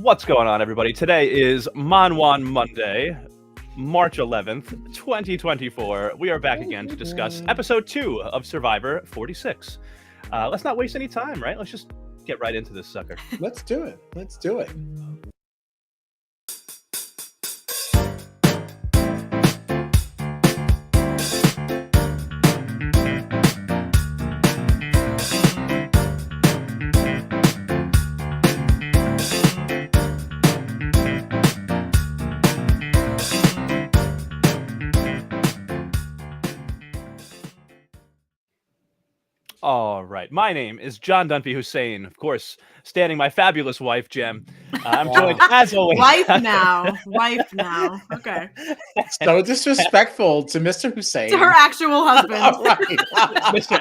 What's going on, everybody? Today is Manwan Monday, March 11th, 2024. We are back again to discuss episode 2 of Survivor 46. Let's not waste any time, right? Let's just get right into this sucker. Let's do it. Let's do it. All right. My name is John Dunphy Hussein. Of course, standing my fabulous wife, Jem. I'm joined, as always. Wife now. Okay. So disrespectful to Mr. Hussein. To her actual husband. All right.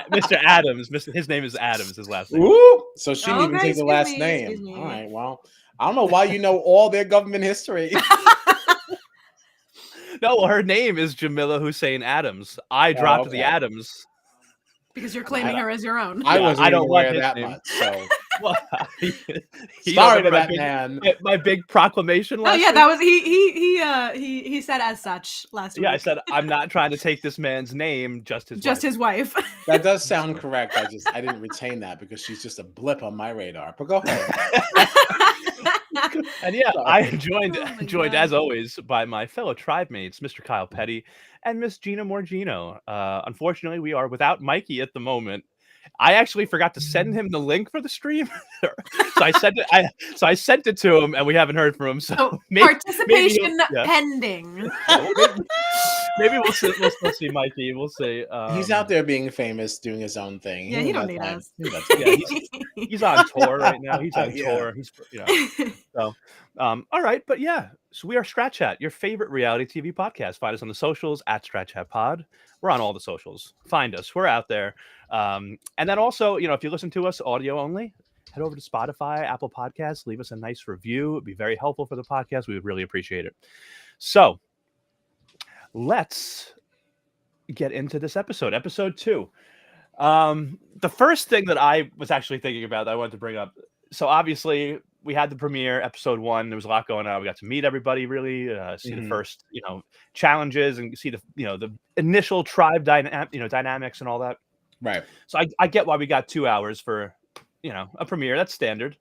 Mr. Adams. His name is Adams, his last name. Ooh, so she didn't even Okay, take the last excuse name. me. All right. Well, I don't know why you know all their government history. No, well, her name is Jamila Hussein Adams. I dropped the Adams. Because you're claiming her as your own. I wasn't I don't even aware want of that his name. much. So Well, sorry to that man. My big proclamation last yeah, week. that was he said as such last week. Yeah, I said I'm not trying to take this man's name, just his wife. His wife. That does sound correct. I didn't retain that because she's just a blip on my radar. But go ahead. And yeah, I am joined God. as always by my fellow tribe mates, Mr. Kyle Petty and Miss Gina Morgino. Unfortunately, we are without Mikey at the moment. I actually forgot to send him the link for the stream, so I sent it to him, and we haven't heard from him. So participation pending. Maybe we'll still see Mikey. We'll see. He's out there being famous, doing his own thing. Yeah, he don't need us. Yeah, he's on tour right now. He's on tour. He's so all right, but yeah. So we are Strat Chat, your favorite reality TV podcast. Find us on the socials at Strat Chat Pod. We're on all the socials. Find us. We're out there. And then also, if you listen to us audio only, head over to Spotify, Apple Podcasts, leave us a nice review. It'd be very helpful for the podcast. We would really appreciate it. So let's get into this episode, episode 2. The first thing that I was actually thinking about that I wanted to bring up. So obviously we had the premiere, episode 1. There was a lot going on. We got to meet everybody, really see the first, challenges and see the initial tribe dynamics and all that. Right. So I get why we got 2 hours for, a premiere. That's standard.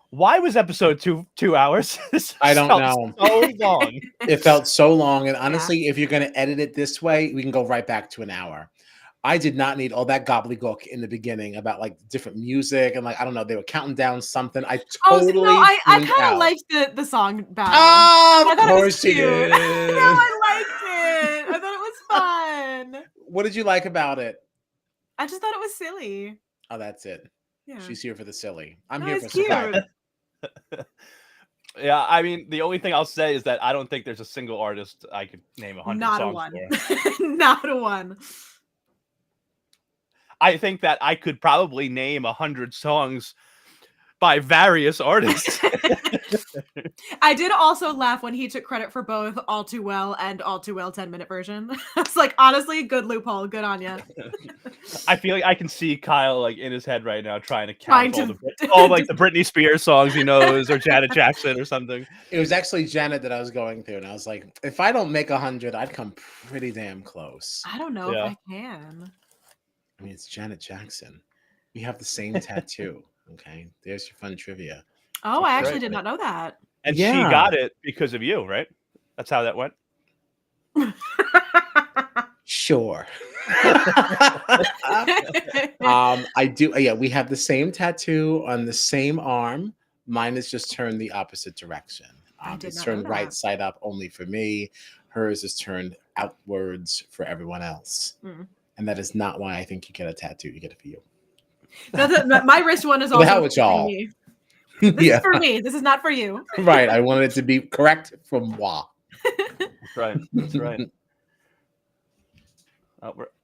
Why was episode 2 hours? I don't know. So long. It felt so long. And honestly, if you're going to edit it this way, we can go right back to an hour. I did not need all that gobbledygook in the beginning about different music and I don't know, they were counting down something. I totally I kind of liked the song battle. Oh, of I thought course you did. No, I liked it. I thought it was fun. What did you like about it? I just thought it was silly. Oh, that's it. Yeah. She's here for the silly. I'm No, here it's for survival. Yeah, I mean, the only thing I'll say is that I don't think there's a single artist I could name 100 Not songs a one. for. Not a one. I think that I could probably name 100 songs by various artists. I did also laugh when he took credit for both All Too Well and All Too Well 10-minute version. It's honestly, good loophole. Good on you. I feel like I can see Kyle in his head right now trying to count all the Britney Spears songs he knows or Janet Jackson or something. It was actually Janet that I was going through, and I was like, if I don't make 100, I'd come pretty damn close. I don't know if I can. I mean, it's Janet Jackson. We have the same tattoo. Okay, there's your fun trivia. Oh, I actually did not know that. And she got it because of you, right? That's how that went. Sure. I do. Yeah, we have the same tattoo on the same arm. Mine is just turned the opposite direction. It's turned right side up only for me. Hers is turned outwards for everyone else. And that is not why I think you get a tattoo. You get it for you. My wrist one is also How it's y'all. me. This is for me. This is not for you. Right. I wanted it to be correct from moi. That's right. That's right.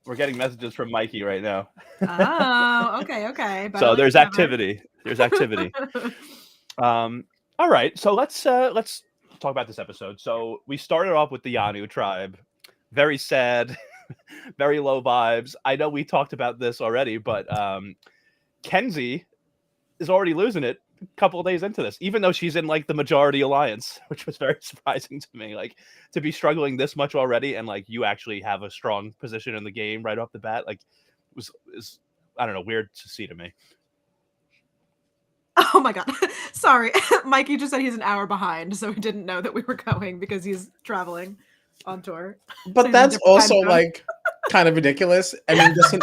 We're getting messages from Mikey right now. Oh, okay. So there's activity. There's activity. All right. So let's talk about this episode. So we started off with the Yanu tribe. Very sad. Very low vibes. I know we talked about this already, but Kenzie is already losing it a couple of days into this, even though she's in like the majority alliance, which was very surprising to me. Like to be struggling this much already, and like you actually have a strong position in the game right off the bat, like is I don't know, weird to see to me. Oh my god. Sorry. Mikey just said he's an hour behind, so he didn't know that we were going because he's traveling on tour. But So that's also like kind of ridiculous. I mean, listen,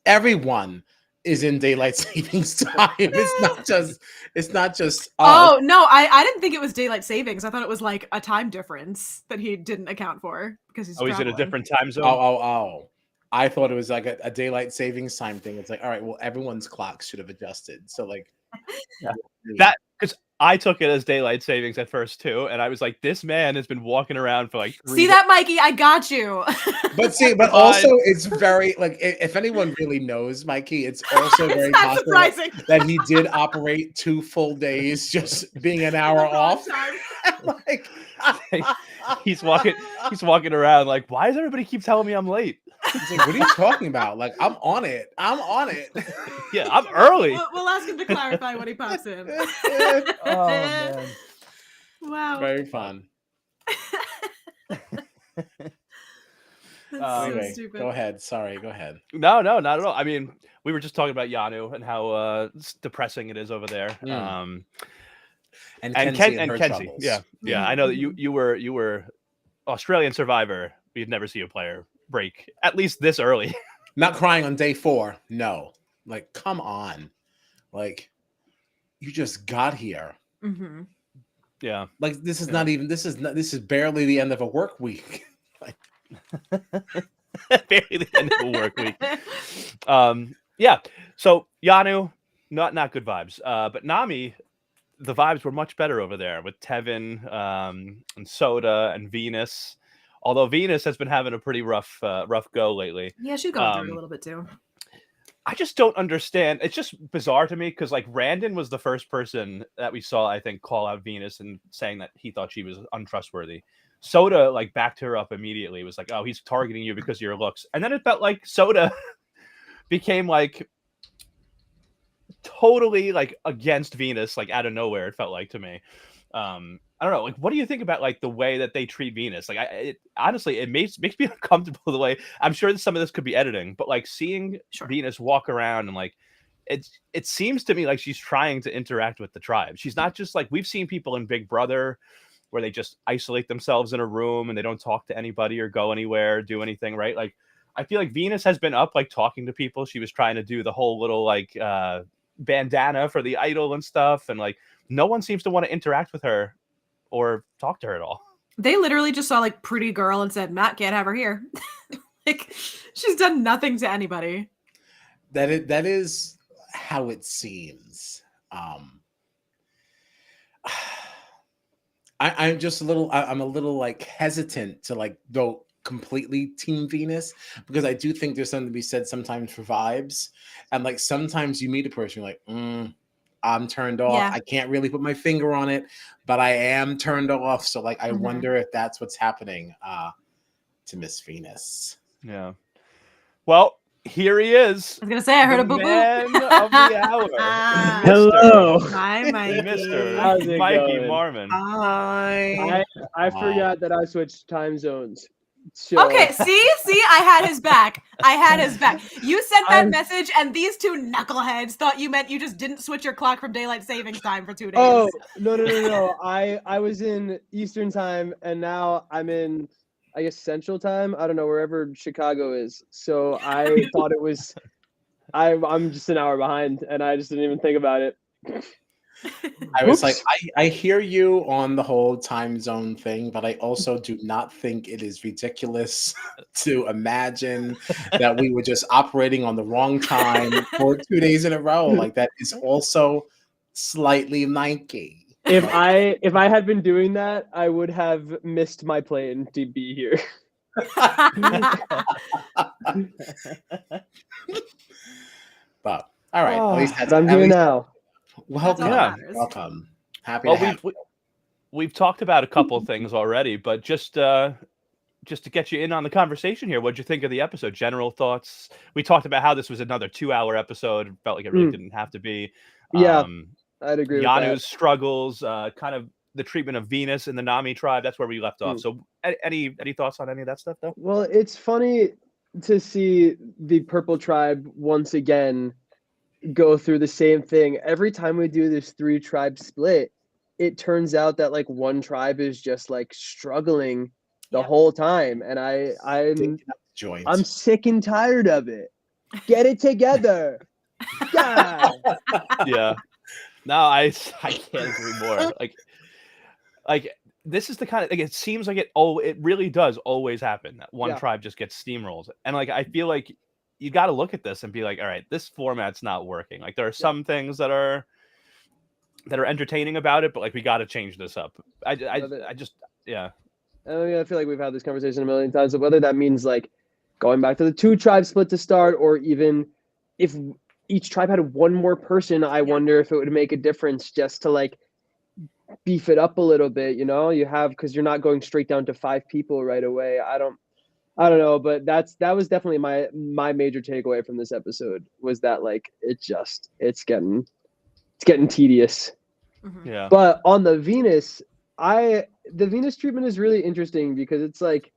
everyone is in daylight savings time. It's not just Oh no, I didn't think it was daylight savings. I thought it was like a time difference that he didn't account for because he's he's in a different time zone. Oh. I thought it was like a daylight savings time thing. It's like, all right, well, everyone's clocks should have adjusted. So like that, because I took it as daylight savings at first too, and I was like, this man has been walking around for like 3 See that, Mikey? I got you. but also it's very like, if anyone really knows Mikey, it's also very possible surprising that he did operate 2 full days just being an hour off. Like he's walking around like, why does everybody keep telling me I'm late? He's like, what are you talking about? Like, I'm on it. Yeah, I'm early. We'll ask him to clarify when he pops in. Oh man. Wow. Very fun. Anyway, stupid. go ahead. Sorry, go ahead. No, not at all. I mean, we were just talking about Yanu and how depressing it is over there. And Kenzie. Yeah. I know that you were Australian Survivor. We'd never see a player break at least this early. Not crying on day 4. No, like, come on, like, you just got here. Mm-hmm. Yeah, like this is not even. This is barely the end of a work week. Like, barely the end of a work week. Yeah. So Yanu, not good vibes. But Nami, the vibes were much better over there with Tevin and Soda and Venus. Although Venus has been having a pretty rough go lately. Yeah, she's going through a little bit too. I just don't understand. It's just bizarre to me because like Randon was the first person that we saw, I think, call out Venus and saying that he thought she was untrustworthy. Soda like backed her up immediately. It was like, oh, he's targeting you because of your looks. And then it felt like Soda became like totally like against Venus, like out of nowhere. It felt like to me. I don't know. Like, what do you think about like the way that they treat Venus? Like, honestly, it makes me uncomfortable the way. I'm sure that some of this could be editing, but like seeing Venus walk around and like it seems to me like she's trying to interact with the tribe. She's not just like we've seen people in Big Brother where they just isolate themselves in a room and they don't talk to anybody or go anywhere, do anything, right? Like, I feel like Venus has been up like talking to people. She was trying to do the whole little like bandana for the idol and stuff, and like no one seems to want to interact with her or talk to her at all. They literally just saw like pretty girl and said, Matt can't have her here. Like, she's done nothing to anybody. That is how it seems. I'm just a little like hesitant to like go completely Team Venus, because I do think there's something to be said sometimes for vibes, and like sometimes you meet a person, you're like, I'm turned off. Yeah. I can't really put my finger on it, but I am turned off. So like, I wonder if that's what's happening to Miss Venus. Yeah. Well, here he is. I was gonna say I heard a boo boo. Man of the hour. Hello. Hi, Mikey. Mr. Mikey Marmon. Hi. I forgot that I switched time zones. So. Okay, see, I had his back. You sent that message, and these two knuckleheads thought you meant you just didn't switch your clock from daylight savings time for 2 days. Oh, no. I was in Eastern time, and now I'm in, I guess, Central time. I don't know, wherever Chicago is. So I thought it was, I'm just an hour behind, and I just didn't even think about it. I was like, I hear you on the whole time zone thing, but I also do not think it is ridiculous to imagine that we were just operating on the wrong time for 2 days in a row. Like, that is also slightly Nike. If I had been doing that, I would have missed my plane to be here. But all right, at least that's what I'm doing now. Welcome. Happy to have you. We've talked about a couple of things already, but just to get you in on the conversation here, what'd you think of the episode? General thoughts. We talked about how this was another 2-hour episode. It felt like it really didn't have to be. Yeah. I'd agree with YANU'S struggles, kind of the treatment of Venus and the Nami tribe. That's where we left off. So any thoughts on any of that stuff though? Well, it's funny to see the Purple Tribe once again go through the same thing. Every time we do this 3-tribe split, it turns out that like one tribe is just like struggling the whole time. And I'm sick and tired of it. Get it together. God. Yeah. No, I can't agree more. Like this is the kind of like it seems like it really does always happen that one tribe just gets steamrolled. And like I feel like you got to look at this and be like, all right, this format's not working. Like there are some things that are entertaining about it, but like we got to change this up. I just I mean, I feel like we've had this conversation a million times. So whether that means like going back to the 2-tribe split to start, or even if each tribe had one more person, I wonder if it would make a difference just to like beef it up a little bit. You know, because you're not going straight down to 5 people right away. I don't know, but that was definitely my major takeaway from this episode, was that like it's getting tedious. Yeah. But on the Venus, the Venus treatment is really interesting because it's like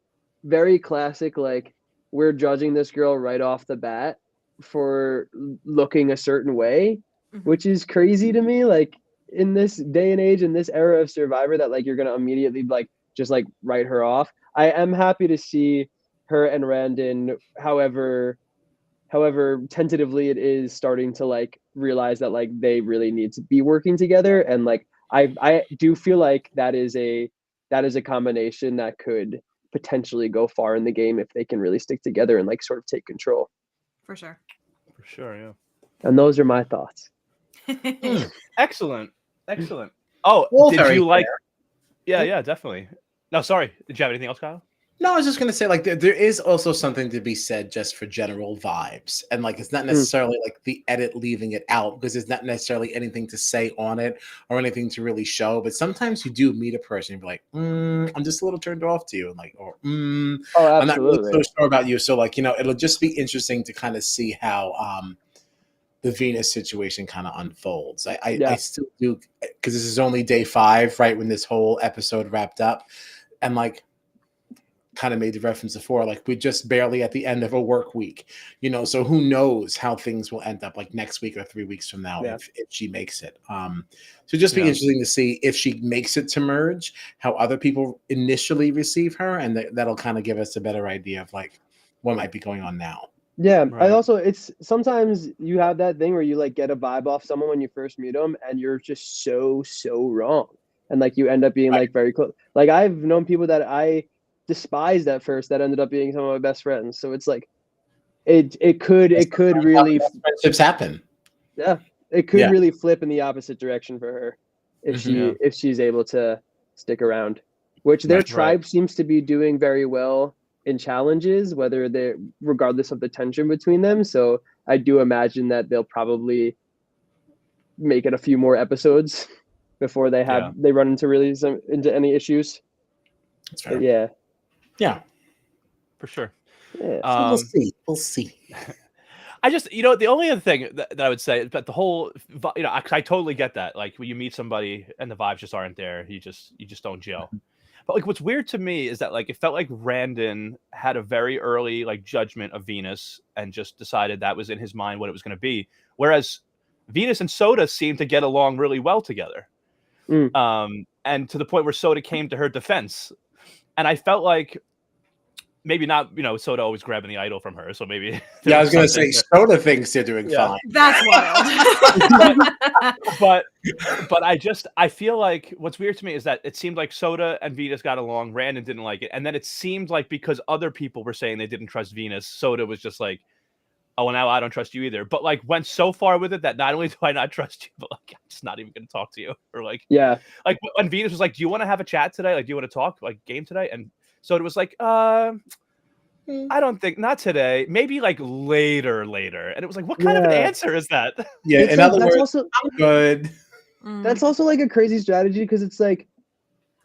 very classic. Like we're judging this girl right off the bat for looking a certain way, which is crazy to me. Like in this day and age, in this era of Survivor, that like you're gonna immediately like just like write her off. I am happy to see her and Randon, however tentatively it is, starting to like realize that like they really need to be working together. And like I do feel like that is a combination that could potentially go far in the game if they can really stick together and like sort of take control. For sure, yeah. And those are my thoughts. Excellent. Oh, Well, did you like? fair. Yeah, definitely. No, sorry. Did you have anything else, Kyle? No, I was just going to say, like, there is also something to be said just for general vibes. And, like, it's not necessarily, like, the edit leaving it out, because there's not necessarily anything to say on it or anything to really show. But sometimes you do meet a person and be like, I'm just a little turned off to you. And, like, or, Oh, I'm not really absolutely. so sure about you. So, like, you know, it'll just be interesting to kind of see how the Venus situation kind of unfolds. I still do, because this is only day 5, right, when this whole episode wrapped up. And, like, kind of made the reference before, like we're just barely at the end of a work week, you know, so who knows how things will end up like next week or 3 weeks from now if she makes it. So just be interesting to see if she makes it to merge, how other people initially receive her, and that'll kind of give us a better idea of like what might be going on now. Yeah, Right. I also, it's sometimes you have that thing where you like get a vibe off someone when you first meet them and you're just so wrong, and like you end up being like very close. Like I've known people that I despised at first that ended up being some of my best friends. So it's like it could really, friendships happen. Yeah, it could really flip in the opposite direction for her if if she's able to stick around, which their tribe seems to be doing very well in challenges, regardless of the tension between them. So I do imagine that they'll probably make it a few more episodes before they run into any issues. That's fair. But yeah, for sure. Yeah. So we'll see. I just, you know, the only other thing that I would say is that the whole, you know, I totally get that. Like when you meet somebody and the vibes just aren't there, you just don't gel. But like what's weird to me is that like it felt like Randon had a very early like judgment of Venus and just decided that was in his mind what it was going to be, whereas Venus and Soda seemed to get along really well together. And to the point where Soda came to her defense. And I felt like maybe not, you know, Soda always grabbing the idol from her. So maybe. Yeah, I was going to say Soda thinks they're doing fine. That's wild. but I feel like what's weird to me is that it seemed like Soda and Venus got along. Randon didn't like it. And then it seemed like because other people were saying they didn't trust Venus, Soda was just like, oh, well, now I don't trust you either. But like went so far with it that not only do I not trust you, but like I'm just not even going to talk to you. Or like, like when Venus was like, do you want to have a chat today? Like, do you want to talk like game today? And so it was like, I don't think, not today. Maybe like later. And it was like, what kind of an answer is that? Yeah, in other words, I'm good. That's also like a crazy strategy because it's like,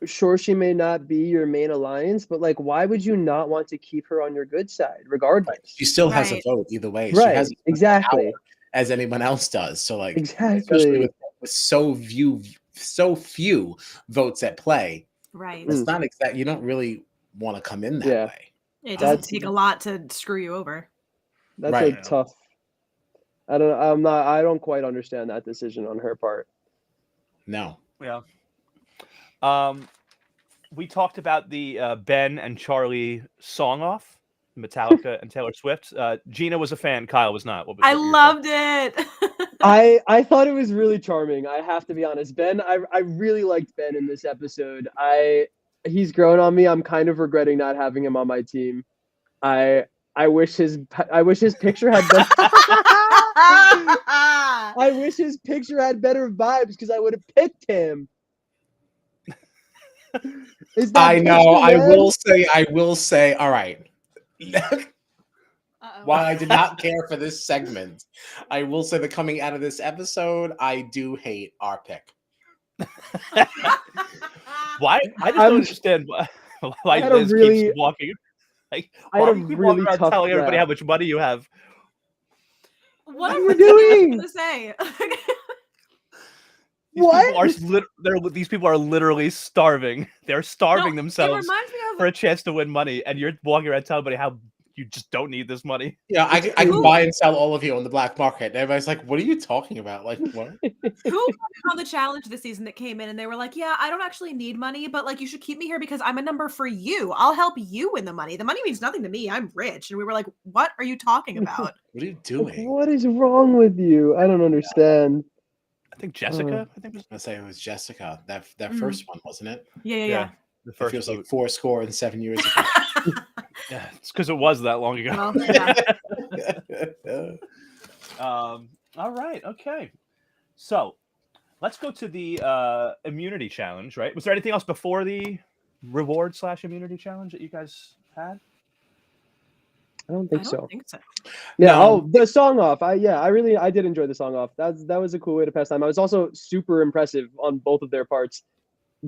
sure, she may not be your main alliance, but like, why would you not want to keep her on your good side regardless? She still has a vote either way. Right, She has exactly as anyone else does. So like, exactly. especially with with so few votes at play. Right. It's not exact. You don't really want to come in that Yeah. way. It doesn't take a lot to screw you over. That's Right. a tough. I don't quite understand that decision on her part. No. Yeah. We talked about the Ben and Charlie song off, Metallica and Taylor Swift. Gina was a fan. Kyle was not. I loved it. I thought it was really charming. I have to be honest. Ben, I really liked Ben in this episode. He's grown on me. I'm kind of regretting not having him on my team. I wish his picture had better. I wish his picture had better vibes because I would have picked him. I know. I will say. All right. While I did not care for this segment, I will say that coming out of this episode, I do hate our pick. Why? I just don't understand why Liz keeps walking. Like, why do you keep walking around telling everybody how much money you have? What are you doing? To say? These people are literally starving. They're starving themselves for a chance to win money, and you're walking around telling everybody how you just don't need this money. Yeah, I can buy and sell all of you on the black market. And everybody's like, what are you talking about? Like, what? Who on the challenge this season that came in and they were like, yeah, I don't actually need money, but like you should keep me here because I'm a number for you. I'll help you win the money. The money means nothing to me. I'm rich. And we were like, what are you talking about? What are you doing? What is wrong with you? I don't understand. I think Jessica. I say it was Jessica. That first one, wasn't it? Yeah. The first feels like 4 years ago. Yeah, it's because it was that long ago. Well, all right. Okay. So let's go to the immunity challenge. Right? Was there anything else before the reward/immunity challenge that you guys had? I don't think so. Yeah. No. The song off. I did enjoy the song off. That was a cool way to pass time. I was also super impressive on both of their parts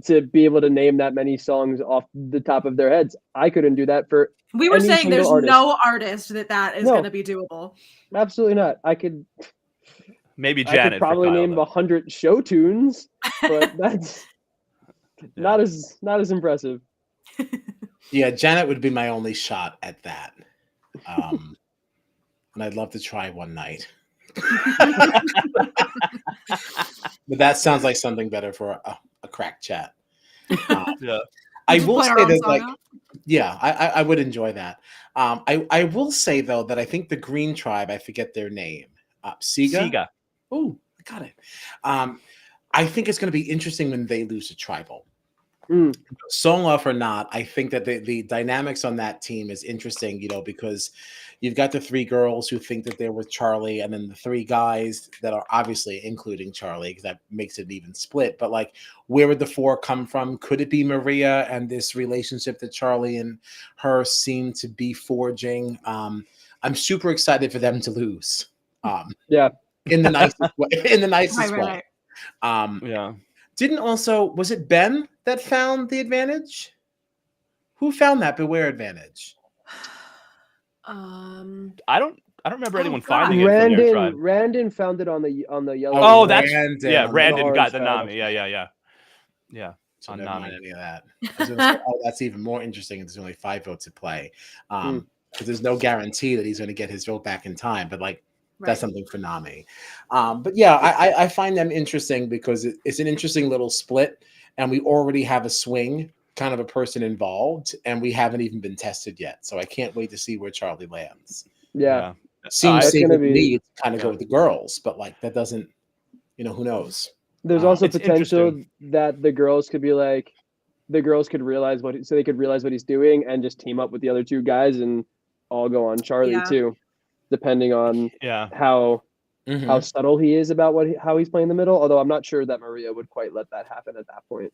to be able to name that many songs off the top of their heads. I couldn't do that for. We were saying there's no artist that is going to be doable. Absolutely not. I could. Maybe Janet. I could probably name 100 show tunes, but that's not as impressive. Yeah, Janet would be my only shot at that. And I'd love to try one night. But that sounds like something better for a crack chat. Yeah. I will say that, like, yeah, I would enjoy that. I will say though that I think the Green Tribe, I forget their name, Siga. Oh, I got it. I think it's going to be interesting when they lose a tribal. Song off or not, I think that the dynamics on that team is interesting, because you've got the 3 girls who think that they're with Charlie, and then the 3 guys that are obviously including Charlie, because that makes it an even split. But like, where would the 4 come from? Could it be Maria and this relationship that Charlie and her seem to be forging? I'm super excited for them to lose. In the nicest way. In the nicest way. Yeah. Was it Ben that found the advantage? Who found that beware advantage? I don't remember anyone finding it from their tribe. Randon found it on the yellow. Oh, that's Randon got the Nami. Yeah. So never mind any of that. Say, that's even more interesting. There's only 5 votes at play. Because there's no guarantee that he's going to get his vote back in time. But like, that's something for Nami. But yeah, I find them interesting because it's an interesting little split, and we already have a swing kind of a person involved, and we haven't even been tested yet. So I can't wait to see where Charlie lands. Yeah. Seems safe to me to kind of go with the girls, but like that doesn't, who knows? There's also potential that the girls could realize they could realize what he's doing and just team up with the other 2 guys and all go on Charlie too. Depending on how subtle he is about how he's playing the middle. Although I'm not sure that Maria would quite let that happen at that point.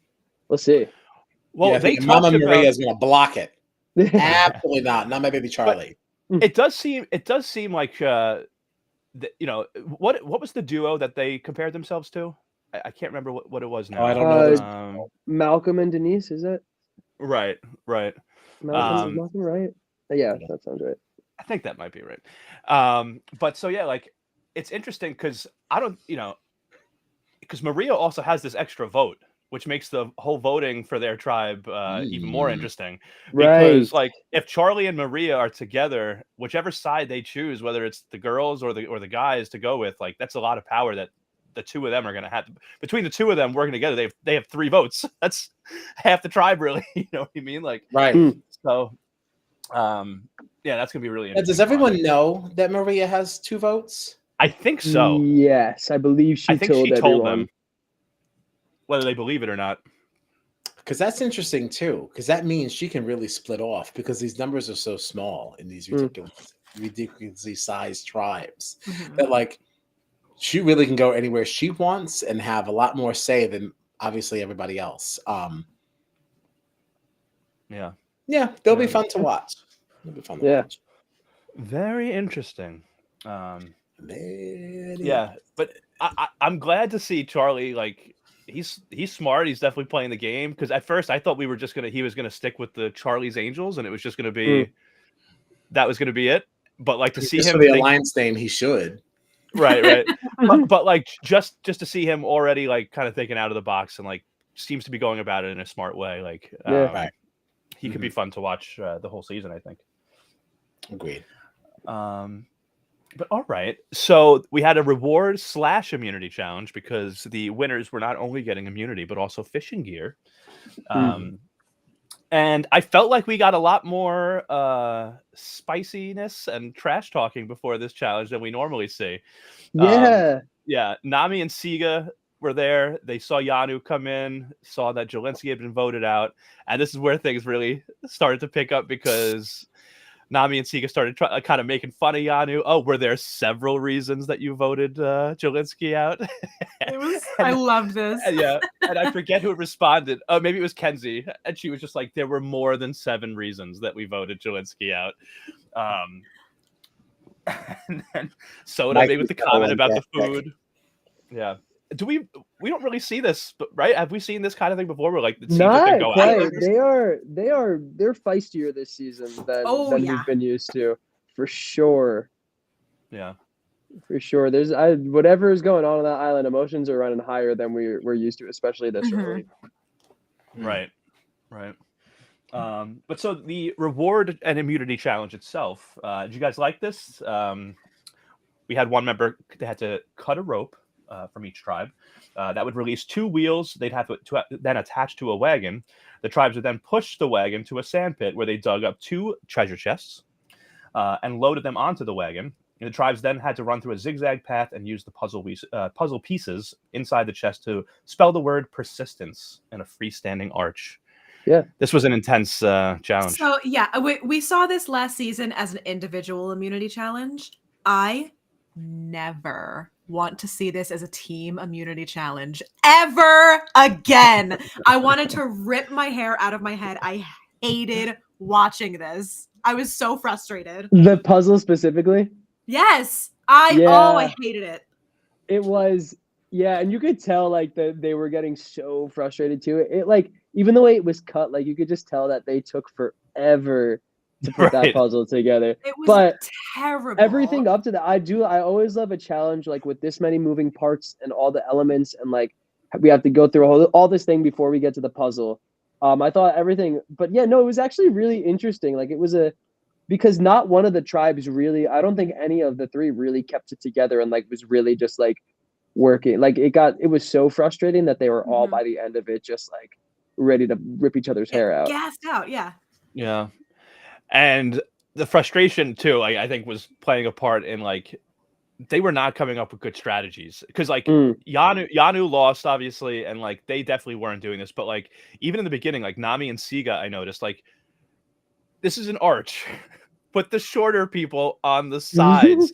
Let's see. Well, I think Mama Maria is going to block it. Absolutely not my baby Charlie. But it does seem like what was the duo that they compared themselves to? I can't remember what it was now. I don't know. Malcolm and Denise, is it? Right. Malcolm, right? Yeah, that sounds right. I think that might be right. But so yeah, like it's interesting because I don't, because Maria also has this extra vote, which makes the whole voting for their tribe even more interesting. Because like if Charlie and Maria are together, whichever side they choose, whether it's the girls or the guys to go with, like that's a lot of power that the two of them are going to have. Between the two of them working together, they have 3 votes. That's half the tribe, really. You know what I mean? Like so. Yeah, that's gonna be really interesting. Does everyone know that Maria has 2 votes? I think so. Yes, I believe she told everyone. Whether they believe it or not. Because that's interesting too. Because that means she can really split off because these numbers are so small in these ridiculously sized tribes that like she really can go anywhere she wants and have a lot more say than obviously everybody else. Yeah, they'll be fun to watch. It'll be fun to watch. Very interesting. Yeah, but I'm glad to see Charlie. Like he's smart. He's definitely playing the game. Because at first I thought he was gonna stick with the Charlie's Angels, and it was just gonna be that was gonna be it. But like to see him for the alliance name, he should. Right. but like just to see him already like kind of thinking out of the box and like seems to be going about it in a smart way. Like he could be fun to watch the whole season, I think. Agreed. But all right, so we had a reward / immunity challenge because the winners were not only getting immunity but also fishing gear. And I felt like we got a lot more spiciness and trash talking before this challenge than we normally see. Nami and Siga were there. They saw Yanu come in, saw that Jelinski had been voted out, and this is where things really started to pick up because Nami and Siga started kind of making fun of Yanu. Oh, were there several reasons that you voted Jelinski out? I loved this. And I forget who responded. Oh, maybe it was Kenzie. And she was just like, there were more than 7 reasons that we voted Jelinski out. And then Soda made with the comment about the food. Yeah. We don't really see this, but right? Have we seen this kind of thing before? Where like it seems like they go out. They're feistier this season than we've been used to, for sure. Yeah, for sure. There's whatever is going on that island, emotions are running higher than we're used to, especially this early. Right. But so the reward and immunity challenge itself, did you guys like this? We had one member that had to cut a rope from each tribe. That would release 2 wheels. They'd have to then attach to a wagon. The tribes would then push the wagon to a sand pit where they dug up 2 treasure chests and loaded them onto the wagon. And the tribes then had to run through a zigzag path and use the puzzle pieces inside the chest to spell the word persistence in a freestanding arch. Yeah, this was an intense challenge. So we saw this last season as an individual immunity challenge. I never want to see this as a team immunity challenge ever again. I wanted to rip my hair out of my head. I hated watching this. I was so frustrated. The puzzle specifically? Yes. I hated it. It was, and you could tell like that they were getting so frustrated too. It like, even the way it was cut, like you could just tell that they took forever to put that puzzle together. It was terrible. Everything up to that, I always love a challenge like with this many moving parts and all the elements, and like we have to go through all this thing before we get to the puzzle. I thought everything, but it was actually really interesting. Like it was because not one of the tribes really, I don't think any of the 3 really kept it together and like was really just like working. Like it was so frustrating that they were all by the end of it just like ready to rip each other's hair out. Gassed out, yeah. And the frustration too, I think, was playing a part in like they were not coming up with good strategies because like Yanu lost obviously, and like they definitely weren't doing this. But like even in the beginning, like Nami and Siga, I noticed like this is an arch. Put the shorter people on the sides.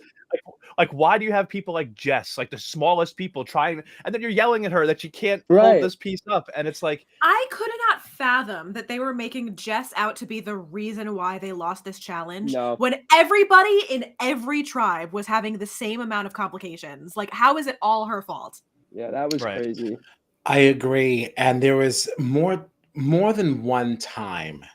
Like, why do you have people like Jess, like the smallest people trying, and then you're yelling at her that she can't hold this piece up, and it's like I could not fathom that they were making Jess out to be the reason why they lost this challenge when everybody in every tribe was having the same amount of complications. Like, how is it all her fault? Yeah, that was crazy. I agree, and there was more than one time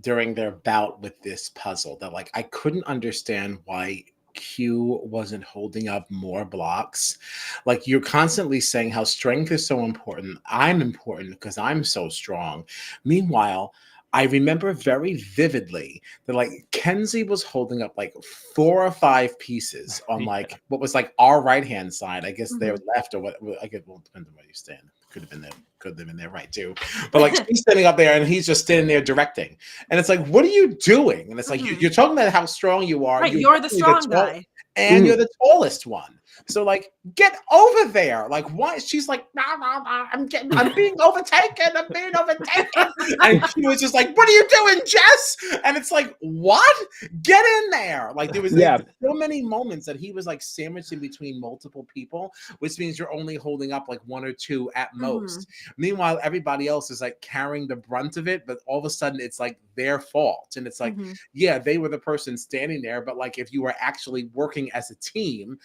during their bout with this puzzle that like I couldn't understand why Q wasn't holding up more blocks. Like, you're constantly saying how strength is so important. I'm important because I'm so strong. Meanwhile, I remember very vividly that like Kenzie was holding up like 4 or 5 pieces on like what was like our right hand side. I guess their left or what. I guess, well, depends on where you stand. Could have been there. Could have been there right too. But like she's standing up there and he's just standing there directing. And it's like, what are you doing? And it's like you're talking about how strong you are. Right, you're the strong guy. And you're the tallest one. So like, get over there. Like, why? She's like, nah, nah, nah, I'm being overtaken. I'm being overtaken. And she was just like, what are you doing, Jess? And it's like, what? Get in there. Like, there was like, so many moments that he was like sandwiched in between multiple people, which means you're only holding up like 1 or 2 at most. Meanwhile, everybody else is like carrying the brunt of it, but all of a sudden it's like their fault. And it's like, yeah, they were the person standing there, but like if you were actually working as a team,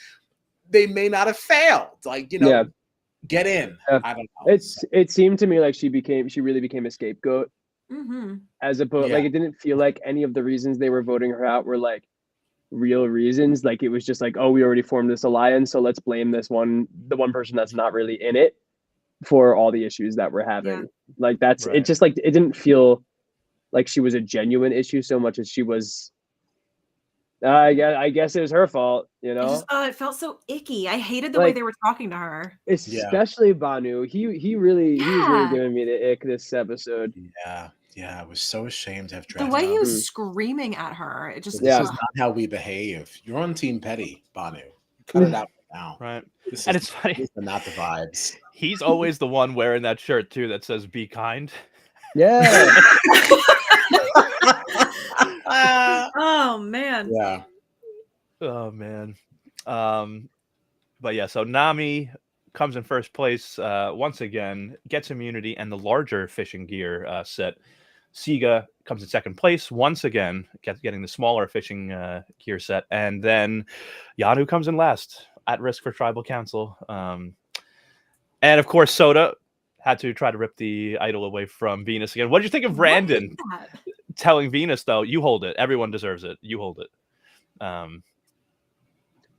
they may not have failed. Like, you know, get in. I don't know. It seemed to me like she really became a scapegoat. As opposed, like, it didn't feel like any of the reasons they were voting her out were like real reasons. Like, it was just like, oh, we already formed this alliance, so let's blame the one person that's not really in it for all the issues that we're having. Like, that's it. Just like, it didn't feel like she was a genuine issue so much as she was. I guess it was her fault, you know. It felt so icky. I hated the way they were talking to her, especially Banu. He was really giving me the ick this episode. Yeah, I was so ashamed to have the way he was screaming at her. It just this is not how we behave. You're on Team Petty, Banu. Cut it out now. Right. And it's funny. These are not the vibes. He's always the one wearing that shirt too that says "Be kind." Yeah. Oh man. Yeah. Oh man. But yeah, so Nami comes in first place once again, gets immunity and the larger fishing gear set. Siga comes in second place once again, getting the smaller fishing gear set, and then Yanu comes in last, at risk for tribal council. And of course, Soda had to try to rip the idol away from Venus again. What did you think of Brandon telling Venus, though, you hold it? Everyone deserves it. You hold it. It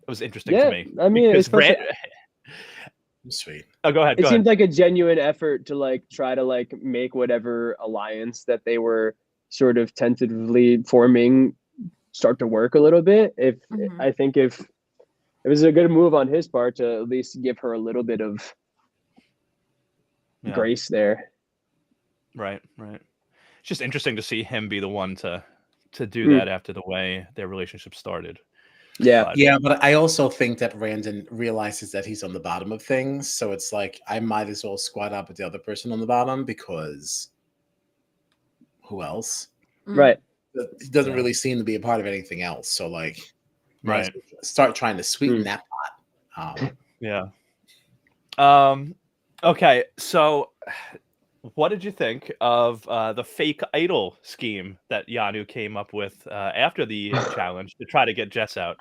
was interesting to me. I mean, it's sweet. Oh, go ahead. It seemed like a genuine effort to like try to like make whatever alliance that they were sort of tentatively forming start to work a little bit. I think if it was a good move on his part to at least give her a little bit of grace there. Right. It's just interesting to see him be the one to do that after the way their relationship started. But I also think that Brandon realizes that he's on the bottom of things, so it's like I might as well squat up with the other person on the bottom because who else? Right. He doesn't really seem to be a part of anything else. So like, start trying to sweeten that pot. Okay, so what did you think of the fake idol scheme that Yanu came up with after the challenge to try to get Jess out?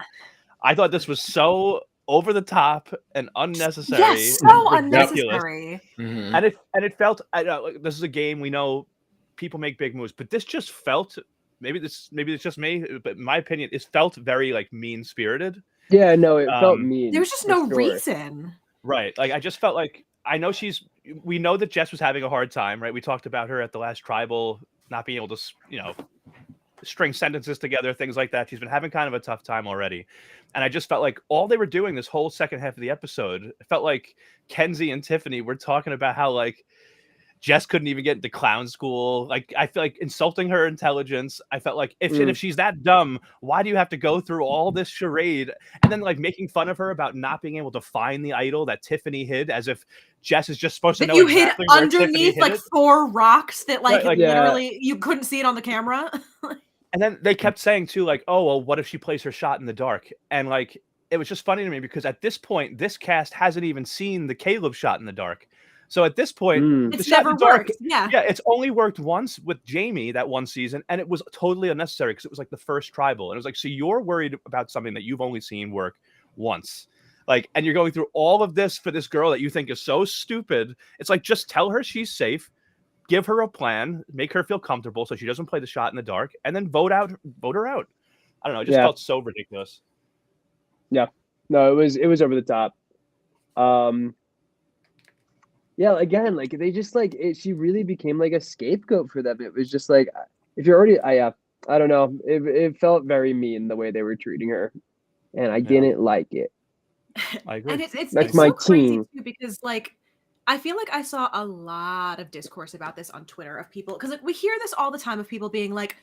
I thought this was so over the top and unnecessary. Yes, so unnecessary. And it felt. Like, this is a game, we know people make big moves, but this just felt. Maybe it's just me, but in my opinion, it felt very like mean spirited. Yeah, no, it felt mean. There was just no reason. Right, like I just felt like. I know we know that Jess was having a hard time, right? We talked about her at the last tribal, not being able to, string sentences together, things like that. She's been having kind of a tough time already. And I just felt like all they were doing this whole second half of the episode, it felt like Kenzie and Tiffany were talking about how like Jess couldn't even get into clown school. Like, I feel like insulting her intelligence. I felt like if she's that dumb, why do you have to go through all this charade? And then like making fun of her about not being able to find the idol that Tiffany hid, as if Jess is just supposed to know you exactly hid where underneath Tiffany like hid 4 rocks that literally you couldn't see it on the camera. And then they kept saying too, like, oh, well, what if she plays her shot in the dark? And like, it was just funny to me because at this point, this cast hasn't even seen the Caleb shot in the dark. So at this point, it's never worked. Yeah, it's only worked once with Jamie that one season, and it was totally unnecessary because it was like the first tribal, and it was like, so you're worried about something that you've only seen work once, like, and you're going through all of this for this girl that you think is so stupid. It's like, just tell her she's safe, give her a plan, make her feel comfortable so she doesn't play the shot in the dark, and then vote her out. I don't know. It just felt so ridiculous. Yeah. No, it was over the top. Yeah, again, like they just like she really became like a scapegoat for them. It was just like if you're already I don't know. It felt very mean the way they were treating her. And I didn't like it. I agree. And it's That's it's my so crazy team. too because like I feel like I saw a lot of discourse about this on Twitter of people because like we hear this all the time of people being like,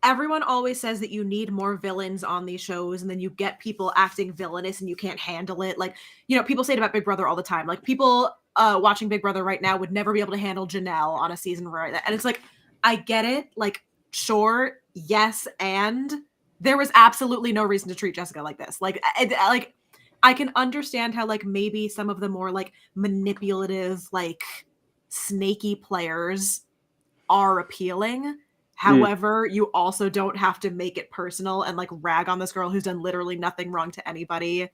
everyone always says that you need more villains on these shows, and then you get people acting villainous and you can't handle it. Like, you know, people say it about Big Brother all the time. Like people watching Big Brother right now would never be able to handle Janelle on a season right now. And it's like, I get it. Like, sure, yes, and there was absolutely no reason to treat Jessica like this. Like, I can understand how like maybe some of the more like manipulative, like snaky players are appealing. However, you also don't have to make it personal and like rag on this girl who's done literally nothing wrong to anybody,